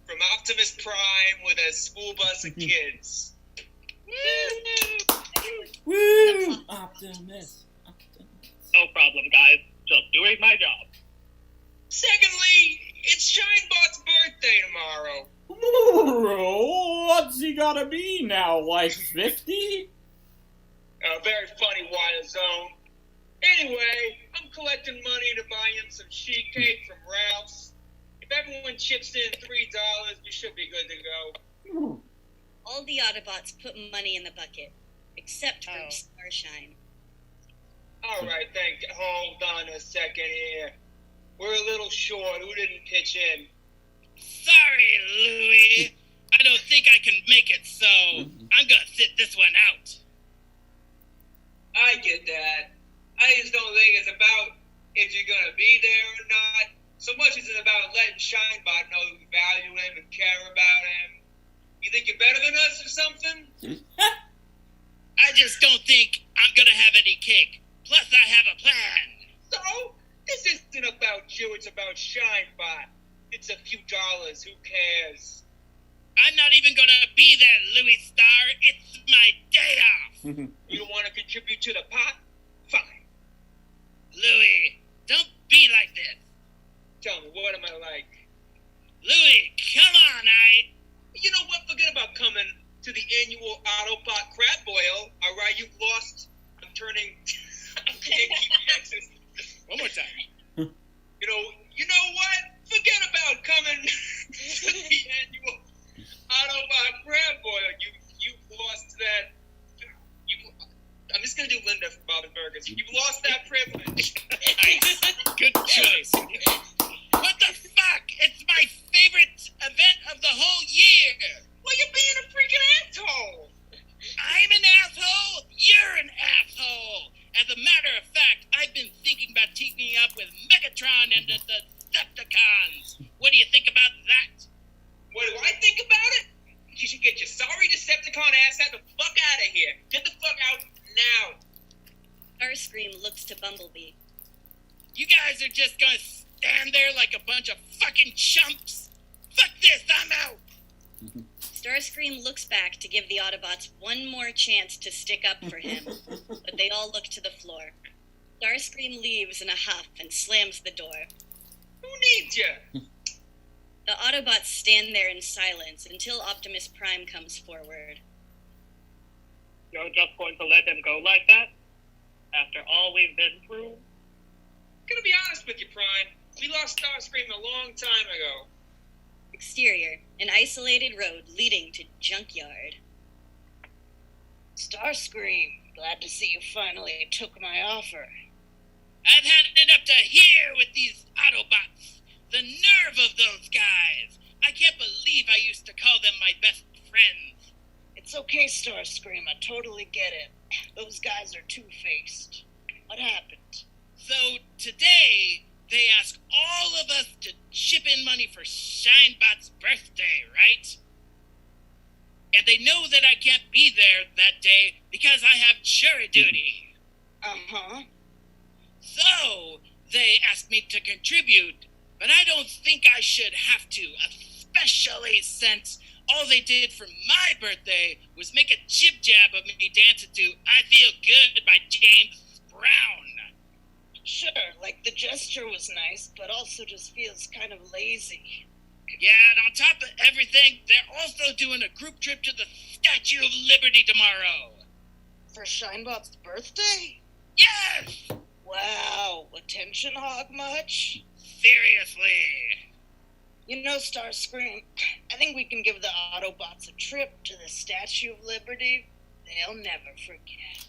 from Optimus Prime with a school bus of kids. Woo! Optimus. No problem, guys. Just doing my job. Secondly, it's Shinebot's birthday tomorrow. What's he gotta be now, like 50? A very funny Wire Zone. Anyway, I'm collecting money to buy him some sheet cake from Ralph's. If everyone chips in $3, we should be good to go. All the Autobots put money in the bucket, except for Starshine. All right, hold on a second here. We're a little short. Who didn't pitch in? Sorry, Louie. I don't think I can make it, so I'm gonna sit this one out. I get that. I just don't think it's about if you're gonna be there or not, so much as it's about letting Shinebot know that we value him and care about him. You think you're better than us or something? I just don't think I'm gonna have any cake. Plus, I have a plan. So, this isn't about you, it's about Shinebot. It's a few dollars, who cares? I'm not even gonna be there, Louis Star. It's my day off. You don't want to contribute to the pot? Fine. Louis, don't be like this. Tell me, what am I like? Louis, come on, You know what? Forget about coming to the annual Autobot Crab Boil. All right, you've lost. I'm turning. I can't keep the access. One more time. You know what? Forget about coming to the annual Autobot Crab Boil. You've lost that. I'm just gonna do Linda from Bob and Burgers. You've lost that privilege. Nice. Good choice. What the fuck? It's my favorite event of the whole year. Well, you're being a freaking asshole. I'm an asshole. You're an asshole. As a matter of fact, I've been thinking about teaming up with Megatron and the Decepticons. What do you think about that? What do I think about it? You should get your sorry Decepticon ass out the fuck out of here. Get the fuck out now. Starscream looks to Bumblebee. You guys are just gonna stand there like a bunch of fucking chumps. Fuck this, I'm out. Starscream looks back to give the Autobots one more chance to stick up for him, but they all look to the floor. Starscream leaves in a huff and slams the door. Who needs you? The Autobots stand there in silence until Optimus Prime comes forward. You're just going to let him go like that? After all we've been through? I'm gonna be honest with you, Prime. We lost Starscream a long time ago. Exterior, an isolated road leading to Junkyard. Starscream, glad to see you finally took my offer. I've had it up to here with these Autobots. The nerve of those guys. I can't believe I used to call them my best friends. It's okay, Starscream, I totally get it. Those guys are two-faced. What happened? So today, they ask all of us to chip in money for Shinebot's birthday, right? And they know that I can't be there that day because I have jury duty. Uh-huh. So, they asked me to contribute, but I don't think I should have to, especially since all they did for my birthday was make a jib-jab of me dancing to I Feel Good by James Brown. Sure, like the gesture was nice, but also just feels kind of lazy. Yeah, and on top of everything, they're also doing a group trip to the Statue of Liberty tomorrow. For Shinebot's birthday? Yes! Wow, attention hog much? Seriously. You know, Starscream, I think we can give the Autobots a trip to the Statue of Liberty. They'll never forget.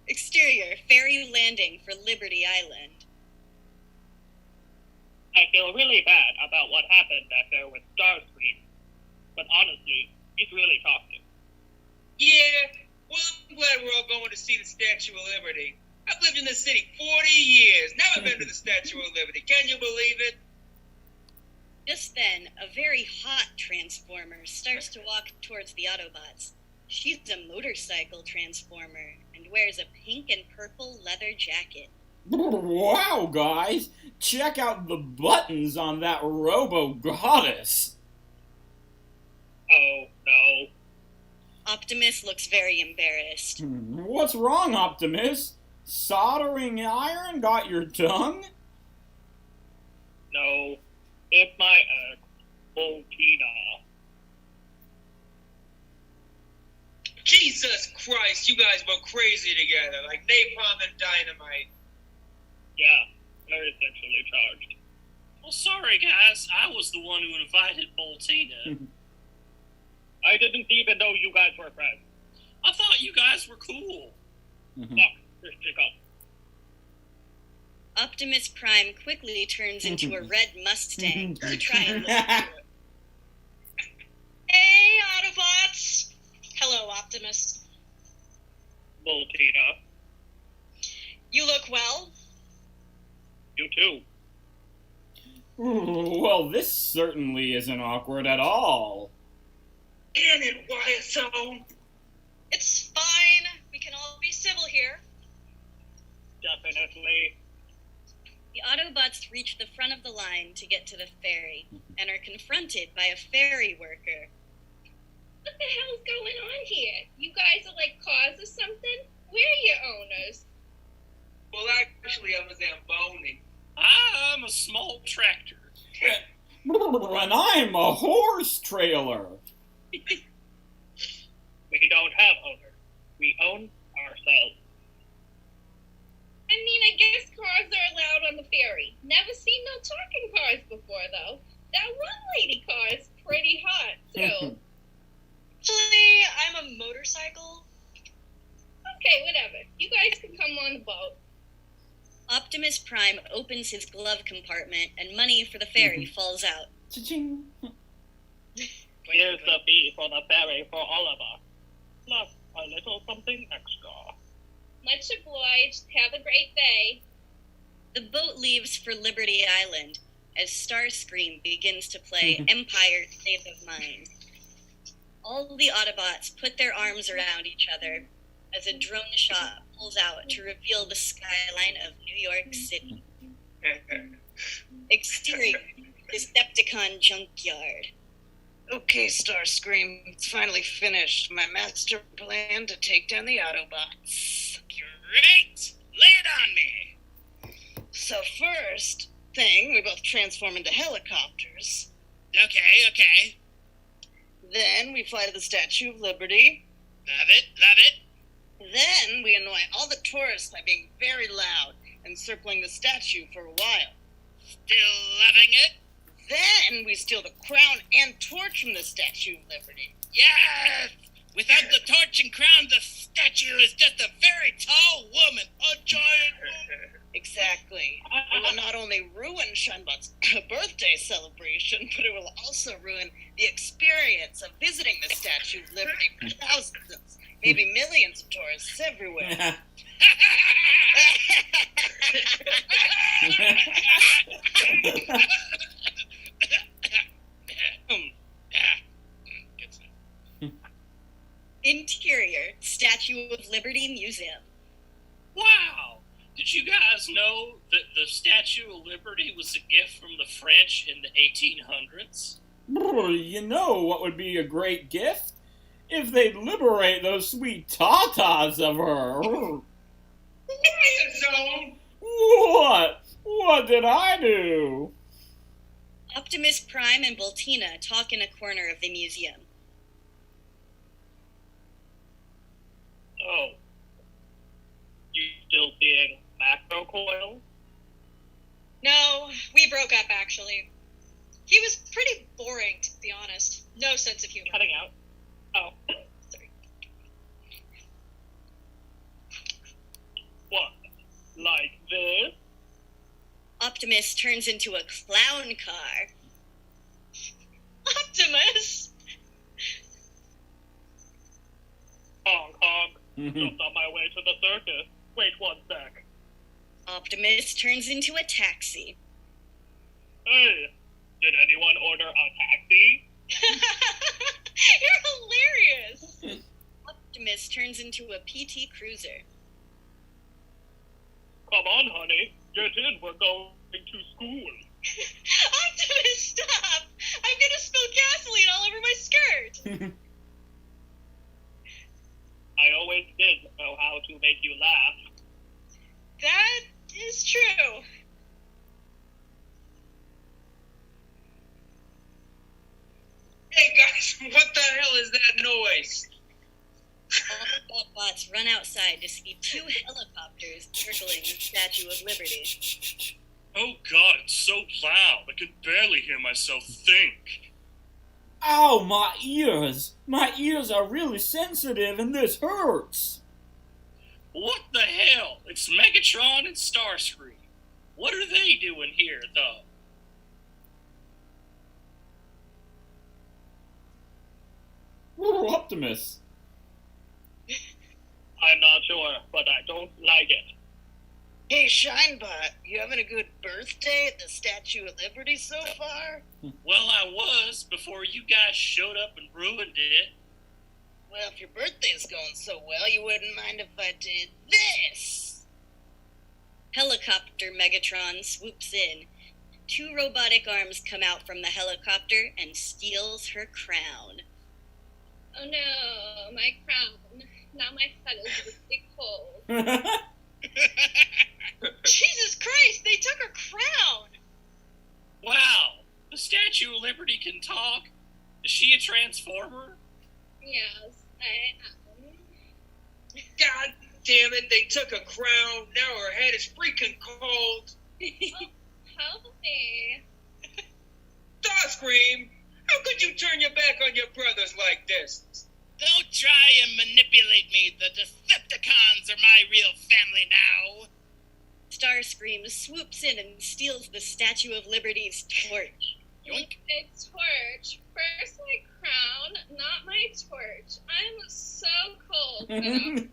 Exterior, ferry landing for Liberty Island. I feel really bad about what happened back there with Starscream. But honestly, he's really talking. Yeah, well, I'm glad we're all going to see the Statue of Liberty. I've lived in this city 40 years, never been to the Statue of Liberty. Can you believe it? Just then, a very hot Transformer starts to walk towards the Autobots. She's a motorcycle Transformer and wears a pink and purple leather jacket. Wow, guys! Check out the buttons on that robo-goddess! Oh, no. Optimus looks very embarrassed. What's wrong, Optimus? Soldering iron got your tongue? No. It's my ex, Voltina. Jesus Christ, you guys were crazy together, like napalm and dynamite. Yeah, very sexually charged. Well, sorry, guys. I was the one who invited Boltina. I didn't even know you guys were friends. I thought you guys were cool. No, just pick up. Optimus Prime quickly turns into a red Mustang to try and look cute. Hey, Autobots! Hello, Optimus. Voltina. You look well. You too. Well, this certainly isn't awkward at all. Damn it, YSO! It's fine. We can all be civil here. Definitely. The Autobots reach the front of the line to get to the ferry and are confronted by a ferry worker. What the hell's going on here? You guys are like cars or something? We're your owners. Well, actually, I'm a Zamboni. I'm a small tractor. And I'm a horse trailer. We don't have owners. We own ourselves. I mean, I guess cars are allowed on the ferry. Never seen no talking cars before, though. That one lady car is pretty hot, too. Actually, I'm a motorcycle. Okay, whatever. You guys can come on the boat. Optimus Prime opens his glove compartment and money for the ferry falls out. Cha-ching. Here's the fee for the ferry for all of us. Plus a little something extra. Much obliged. Have a great day. The boat leaves for Liberty Island as Starscream begins to play Empire State of Mind. All the Autobots put their arms around each other as a drone shot pulls out to reveal the skyline of New York City. Exterior, Decepticon junkyard. Okay, Starscream, it's finally finished. My master plan to take down the Autobots. Great! Lay it on me! So first thing, we both transform into helicopters. Okay. Then we fly to the Statue of Liberty. Love it. Then we annoy all the tourists by being very loud and circling the statue for a while. Still loving it? Then we steal the crown and torch from the Statue of Liberty. Yes! Without the torch and crown, the statue is just a very tall woman. A giant woman. Exactly. It will not only ruin Shunbot's birthday celebration, but it will also ruin the experience of visiting the Statue of Liberty for thousands, maybe millions of tourists everywhere. Interior, Statue of Liberty Museum. Wow! Did you guys know that the Statue of Liberty was a gift from the French in the 1800s? You know what would be a great gift? If they'd liberate those sweet tatas of her. Quiet zone! What? What did I do? Optimus Prime and Voltina talk in a corner of the museum. Oh. You still seeing macro coil? No, we broke up, actually. He was pretty boring, to be honest. No sense of humor. Cutting out. Oh. Sorry. What? Like this? Optimus turns into a clown car. Optimus! honk. Just on my way to the circus. Wait 1 sec. Optimus turns into a taxi. Hey, did anyone order a taxi? You're hilarious. Optimus turns into a PT Cruiser. Come on, honey. Get in. We're going to school. Optimus, stop! I'm gonna spill gasoline all over my skirt. I always did know how to make you laugh. That is true. Hey guys, what the hell is that noise? All Autobots run outside to see 2 helicopters circling the Statue of Liberty. Oh god, it's so loud. I can barely hear myself think. Ow, my ears! My ears are really sensitive and this hurts! What the hell? It's Megatron and Starscream. What are they doing here, though? Whoa, Optimus! I'm not sure, but I don't like it. Hey, Shinebot, you having a good birthday at the Statue of Liberty so far? Well, I was before you guys showed up and ruined it. Well, if your birthday's going so well, you wouldn't mind if I did this. Helicopter Megatron swoops in. 2 robotic arms come out from the helicopter and steals her crown. Oh no, my crown. Now my head is really cold. Jesus Christ, they took her crown! Wow, the Statue of Liberty can talk? Is she a transformer? Yes, I am. God damn it, they took a crown. Now her head is freaking cold. Help me. Starscream, how could you turn your back on your brothers like this? Don't try and manipulate me. The Decepticons are my real family now. Starscream swoops in and steals the Statue of Liberty's torch. Yoink. A torch. First my crown, not my torch. I'm so cold now.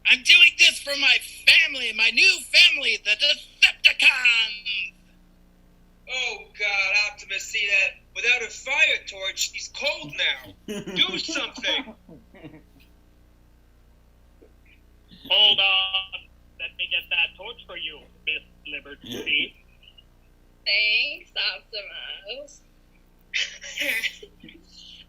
I'm doing this for my family, my new family, the Decepticons. Oh God, Optimus, see that? Without a fire torch, she's cold now. Do something. Hold on. Let me get that torch for you, Miss Liberty. Thanks, Optimus.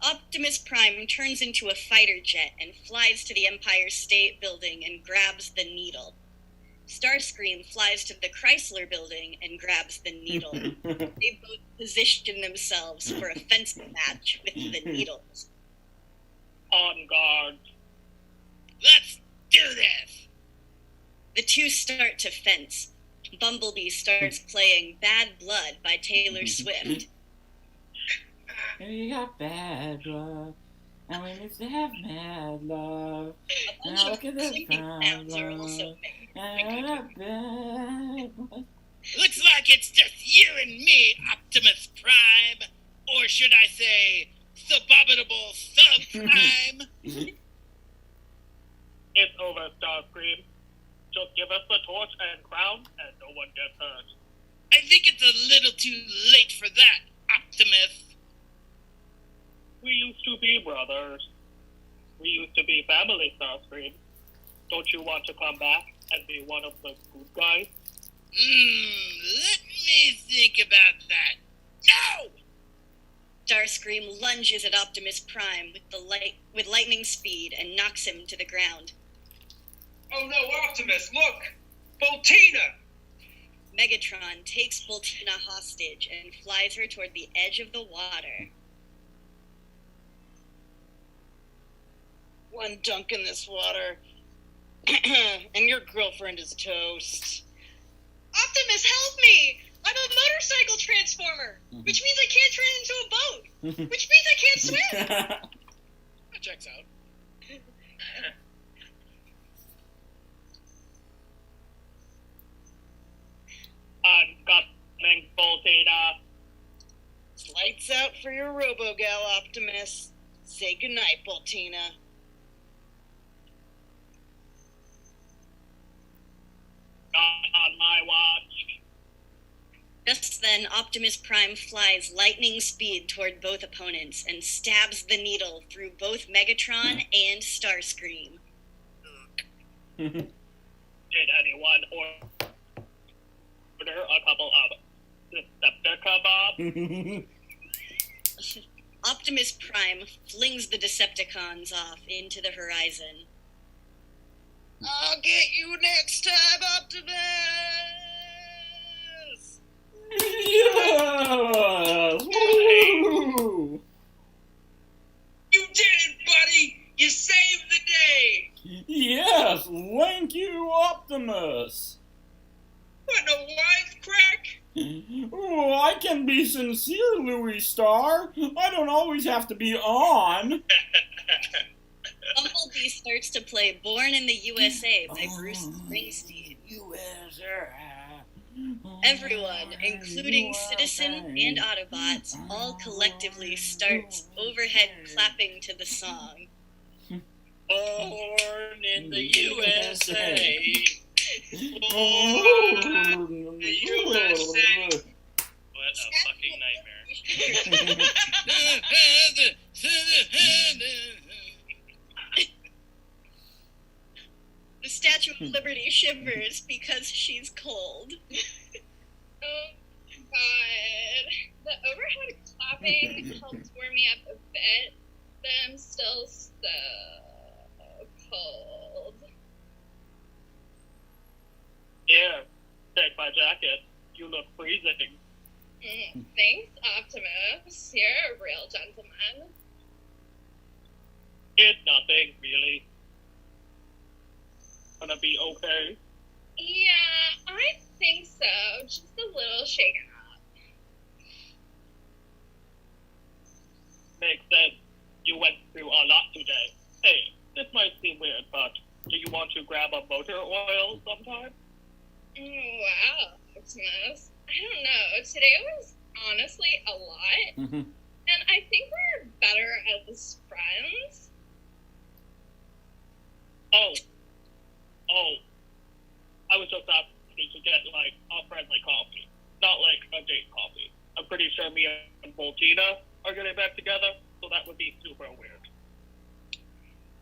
Optimus Prime turns into a fighter jet and flies to the Empire State Building and grabs the needle. Starscream flies to the Chrysler Building and grabs the needle. They both position themselves for a fencing match with the needles. On guard. Let's do this. The 2 start to fence. Bumblebee starts playing Bad Blood by Taylor Swift. We got bad blood, and we used to have mad love. A Now bunch look of at this singing bad sounds are also love. made. And I got bad blood. Looks like it's just you and me, Optimus Prime. Or should I say, Subominable Subprime? It's over, Starscream. Just give us the torch and crown, and no one gets hurt. I think it's a little too late for that, Optimus. We used to be brothers. We used to be family, Starscream. Don't you want to come back and be one of the good guys? Let me think about that. No! Starscream lunges at Optimus Prime with lightning speed and knocks him to the ground. Oh no, Optimus, look! Boltina! Megatron takes Boltina hostage and flies her toward the edge of the water. One dunk in this water, and your girlfriend is toast. Optimus, help me! I'm a motorcycle transformer, which means I can't turn into a boat, which means I can't swim. That checks out. I'm coming, Boltina. Lights out, for your RoboGal, Optimus. Say goodnight, Boltina. Not on my watch. Just then, Optimus Prime flies lightning speed toward both opponents and stabs the needle through both Megatron and Starscream. Did anyone order a couple of Decepticabobs? Optimus Prime flings the Decepticons off into the horizon. I'll get you next time, Optimus! Yes! Woo! You did it, buddy! You saved the day! Yes! Thank you, Optimus! What a wisecrack! Oh, I can be sincere, Louis Starr. I don't always have to be on. Bumblebee starts to play Born in the USA by Bruce Springsteen. Everyone, including Citizen and Autobots, all collectively starts overhead clapping to the song. Born in the USA. Born in the USA. What a fucking nightmare. The Statue of Liberty shivers because she's cold. Oh god. The overhead clapping helped warm me up a bit, but I'm still so cold. Here, take my jacket. You look freezing. Thanks, Optimus. You're a real gentleman. It's nothing, really. Gonna be okay. Yeah, I think so. Just a little shaken up. Makes sense. You went through a lot today. Hey, this might seem weird, but do you want to grab a motor oil sometime? Wow, Optimus. I don't know. Today was honestly a lot. And I think we're better as friends. Oh, I was just asking to get, like, a friendly coffee. Not, like, a date coffee. I'm pretty sure me and Boltina are getting back together, so that would be super weird.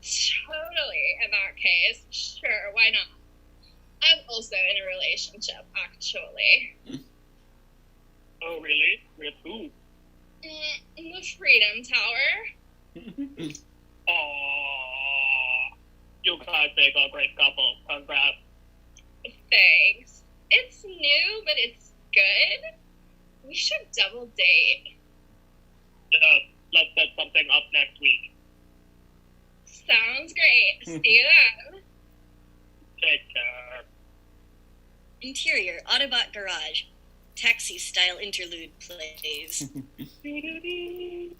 Totally, in that case. Sure, why not? I'm also in a relationship, actually. Oh, really? With who? In the Freedom Tower. Aww. You guys make a great couple. Congrats. Thanks. It's new, but it's good. We should double date. Yeah, let's set something up next week. Sounds great. See you then. Take care. Interior, Autobot Garage. Taxi-style interlude plays. The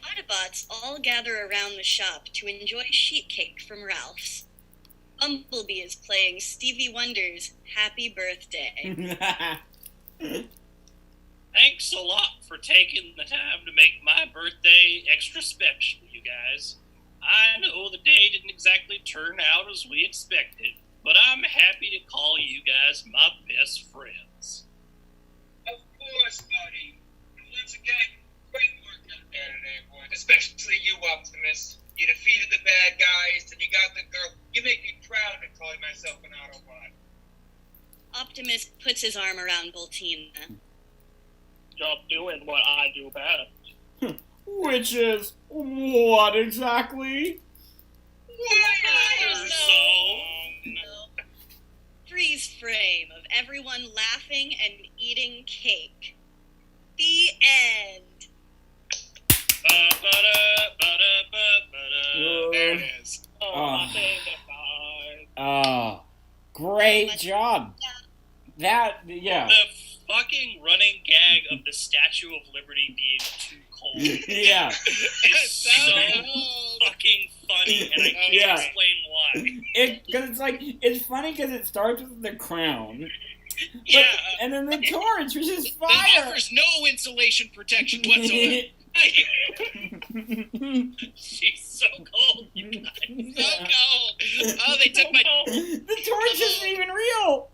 Autobots all gather around the shop to enjoy sheet cake from Ralph's. Bumblebee is playing Stevie Wonder's Happy Birthday. Thanks a lot for taking the time to make my birthday extra special, you guys. I know the day didn't exactly turn out as we expected, but I'm happy to call you guys my best friends. Of course, buddy. Once again, great work out there today, boys. Especially you, Optimus. You defeated the bad guys, and you got the girl. You make me proud to call myself an Autobot. Optimus puts his arm around Boltina. Just doing what I do best. Which is what exactly? Freeze frame of everyone laughing and eating cake. The end. There it is. Great job. Yeah. The fucking running gag of the Statue of Liberty being too cold. Yeah. Is so fucking funny, and I can't explain why. It's funny because it starts with the crown, Yeah. And then the torch, which is It fire. offers no insulation protection whatsoever. She's so cold, you guys. So cold. Oh, they took my. The torch isn't even real.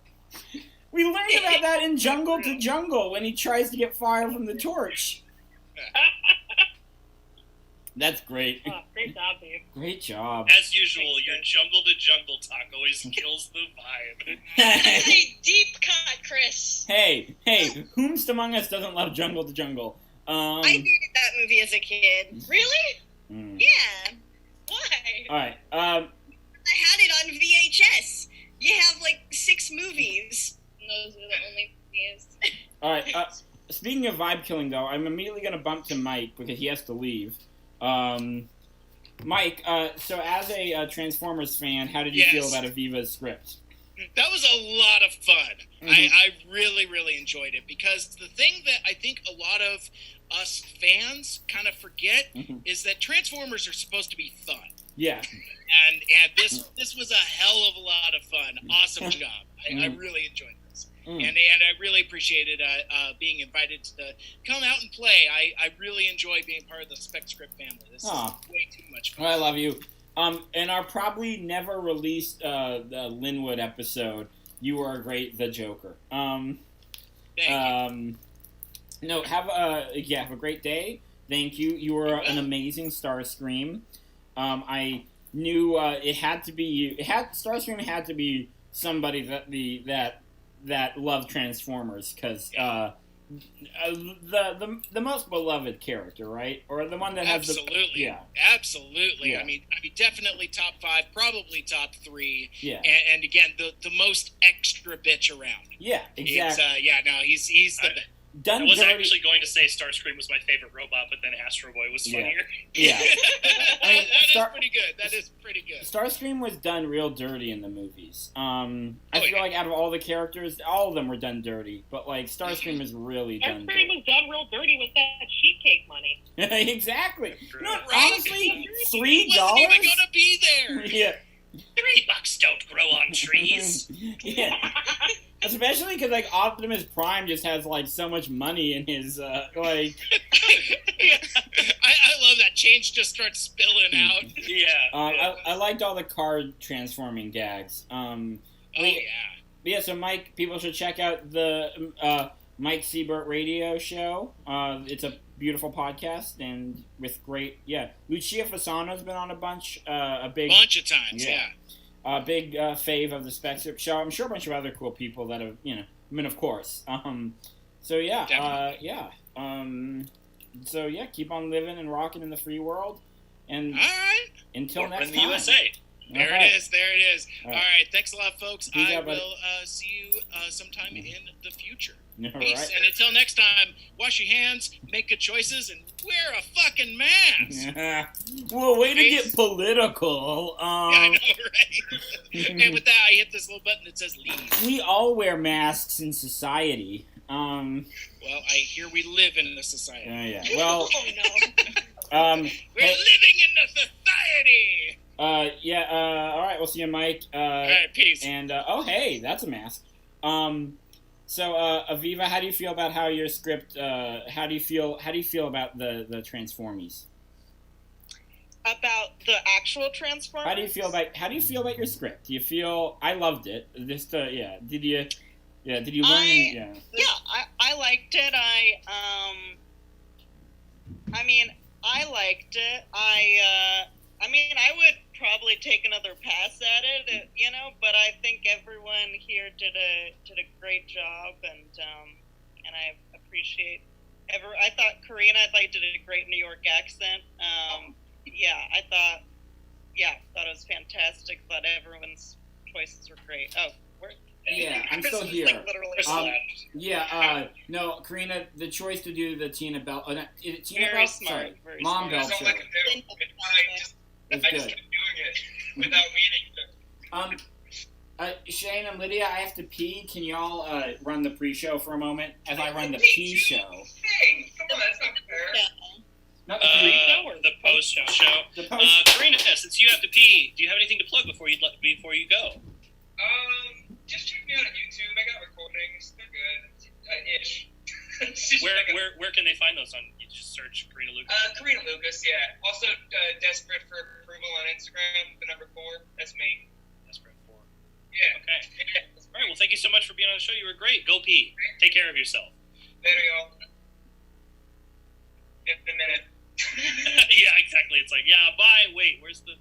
We learned about that in Jungle to Jungle when he tries to get fire from the torch. That's great. Oh, great job, Dave. Great job. As usual, your jungle to jungle talk always kills the vibe. That's a deep cut, Chris. Hey, whomst among us doesn't love Jungle to Jungle? I hated that movie as a kid. Really? Yeah. Why? All right. I had it on VHS. You have like 6 movies. Those are the only movies. All right. Speaking of vibe killing, though, I'm immediately going to bump to Mike because he has to leave. Mike, so as a Transformers fan, how did you feel about Aviva's script? That was a lot of fun. Mhm. I really, really enjoyed it because the thing that I think a lot of us fans kind of forget is that Transformers are supposed to be fun. Yeah. And this was a hell of a lot of fun. Awesome job. I really enjoyed this. And I really appreciated being invited to come out and play. I really enjoy being part of the Spec Script family. This is way too much fun. Well, I love you. In our probably never released the Linwood episode, you were great, the Joker. Thank you. No, have a great day. Thank you. You were an amazing Starscream. I knew it had to be you. Starscream had to be somebody that loved Transformers because the most beloved character, right? Or the one that has absolutely. I mean, definitely top 5, probably top 3. Yeah. And again, the most extra bitch around. Yeah, exactly. He's the best. I was actually going to say Starscream was my favorite robot, but then Astro Boy was funnier. Yeah. I mean, that is pretty good. That is pretty good. Starscream was done real dirty in the movies. I feel like out of all the characters, all of them were done dirty, but like Starscream is really done dirty. Starscream was done real dirty with that sheet cake money. Exactly. No, Right? honestly, $3. He wasn't even gonna be there. Yeah. $3 don't grow on trees. Yeah. Especially because like Optimus Prime just has like so much money in his like. I love that change just starts spilling out. Yeah. I liked all the card transforming gags. Yeah. So Mike, people should check out the Mike Siebert radio show. It's a beautiful podcast and with great Lucia Fasano's been on a bunch of times. A big fave of the Spec Script show. I'm sure a bunch of other cool people that have, of course. So keep on living and rocking in the free world. And all right, until next in time. the USA. There it is. All right. Thanks a lot, folks. Peace I out, buddy. will see you sometime in the future. All Peace. right. And until next time, wash your hands, make good choices, and wear a fucking mask. Well, way to get political. I know, right? And with that, I hit this little button that says leave. We all wear masks in society. Well, I hear we live in a society. Yeah. Well. Oh no. We're living in a society. All right. We'll see you, Mike. All right. Peace. And hey, that's a mask. So Aviva, how do you feel about how your script? How do you feel about the Transformies? About the actual Transformers? How do you feel about your script? Do you feel I loved it? Did you learn? I liked it. I liked it. I would probably take another pass at it, but I think everyone here did a great job, and I appreciate I thought Karina did a great New York accent. I thought it was fantastic. Thought everyone's choices were great. I'm still here. Literally no, Karina, the choice to do the Tina Bell. Is it Tina very Bell? smart. Sorry, Very Mom smart. Bell show. It's I good. just kept doing it without meaning to. Shane and Lydia, I have to pee. Can y'all run the pre-show for a moment as I run the P show? Hey, come on, that's not fair. Not the pre-show or the post show. the post. Karina, since you have to pee, do you have anything to plug before you go? Just check me on YouTube. I got recordings. They're good. Ish. Where can they find those on? You just search Karina Lucas. Karina Lucas, yeah. Also, Desperate for Approval on Instagram, the number 4. That's me. Desperate 4. Yeah. Okay. All right. Well, thank you so much for being on the show. You were great. Go pee. Take care of yourself. Later, y'all. In a minute. Yeah, exactly. It's like, yeah, bye. Wait, where's the?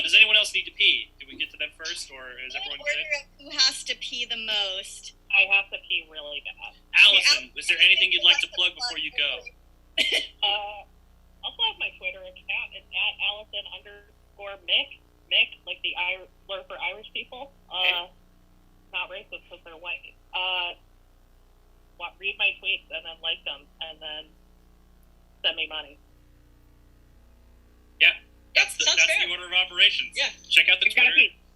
Does anyone else need to pee? Do we get to them first, or is everyone good? Order of who has to pee the most. I have to pee really bad. Allison, is there anything you'd like to plug before you go? Also have my Twitter account. It's at Allison_Mick. Mick, like the word for Irish people. Not racist because they're white. Read my tweets and then like them and then send me money. Yeah. That's fair. the order of operations. Yeah. Check out the Twitter,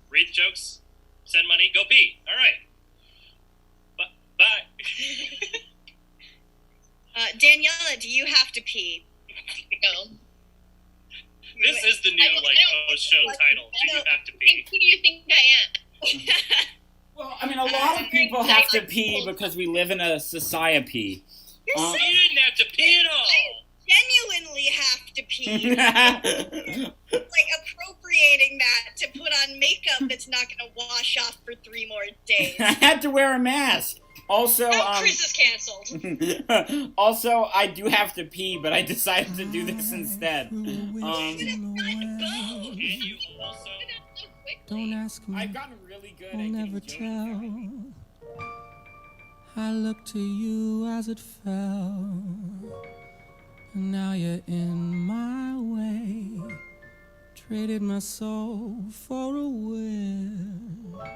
read the jokes, send money, go pee. All right. Bye. Daniela, do you have to pee? No. This is the new show title. Do you have to pee? Who do you think I am? Well, I mean, a lot of people have to pee because we live in a society. You didn't have to pee at all. Genuinely have to pee. Like appropriating that to put on makeup that's not going to wash off for 3 more days. I had to wear a mask. Also, Chris is canceled. Also, I do have to pee, but I decided to do this instead. Don't ask me. I've gotten really good I'll at never tell. I looked to you as it fell, and now you're in my way. Traded my soul for a wish,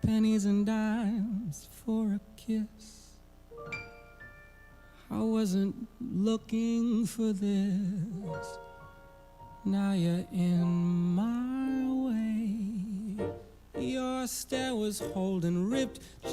pennies and dimes for a kiss. I wasn't looking for this. Now you're in my way. Your stare was holding ripped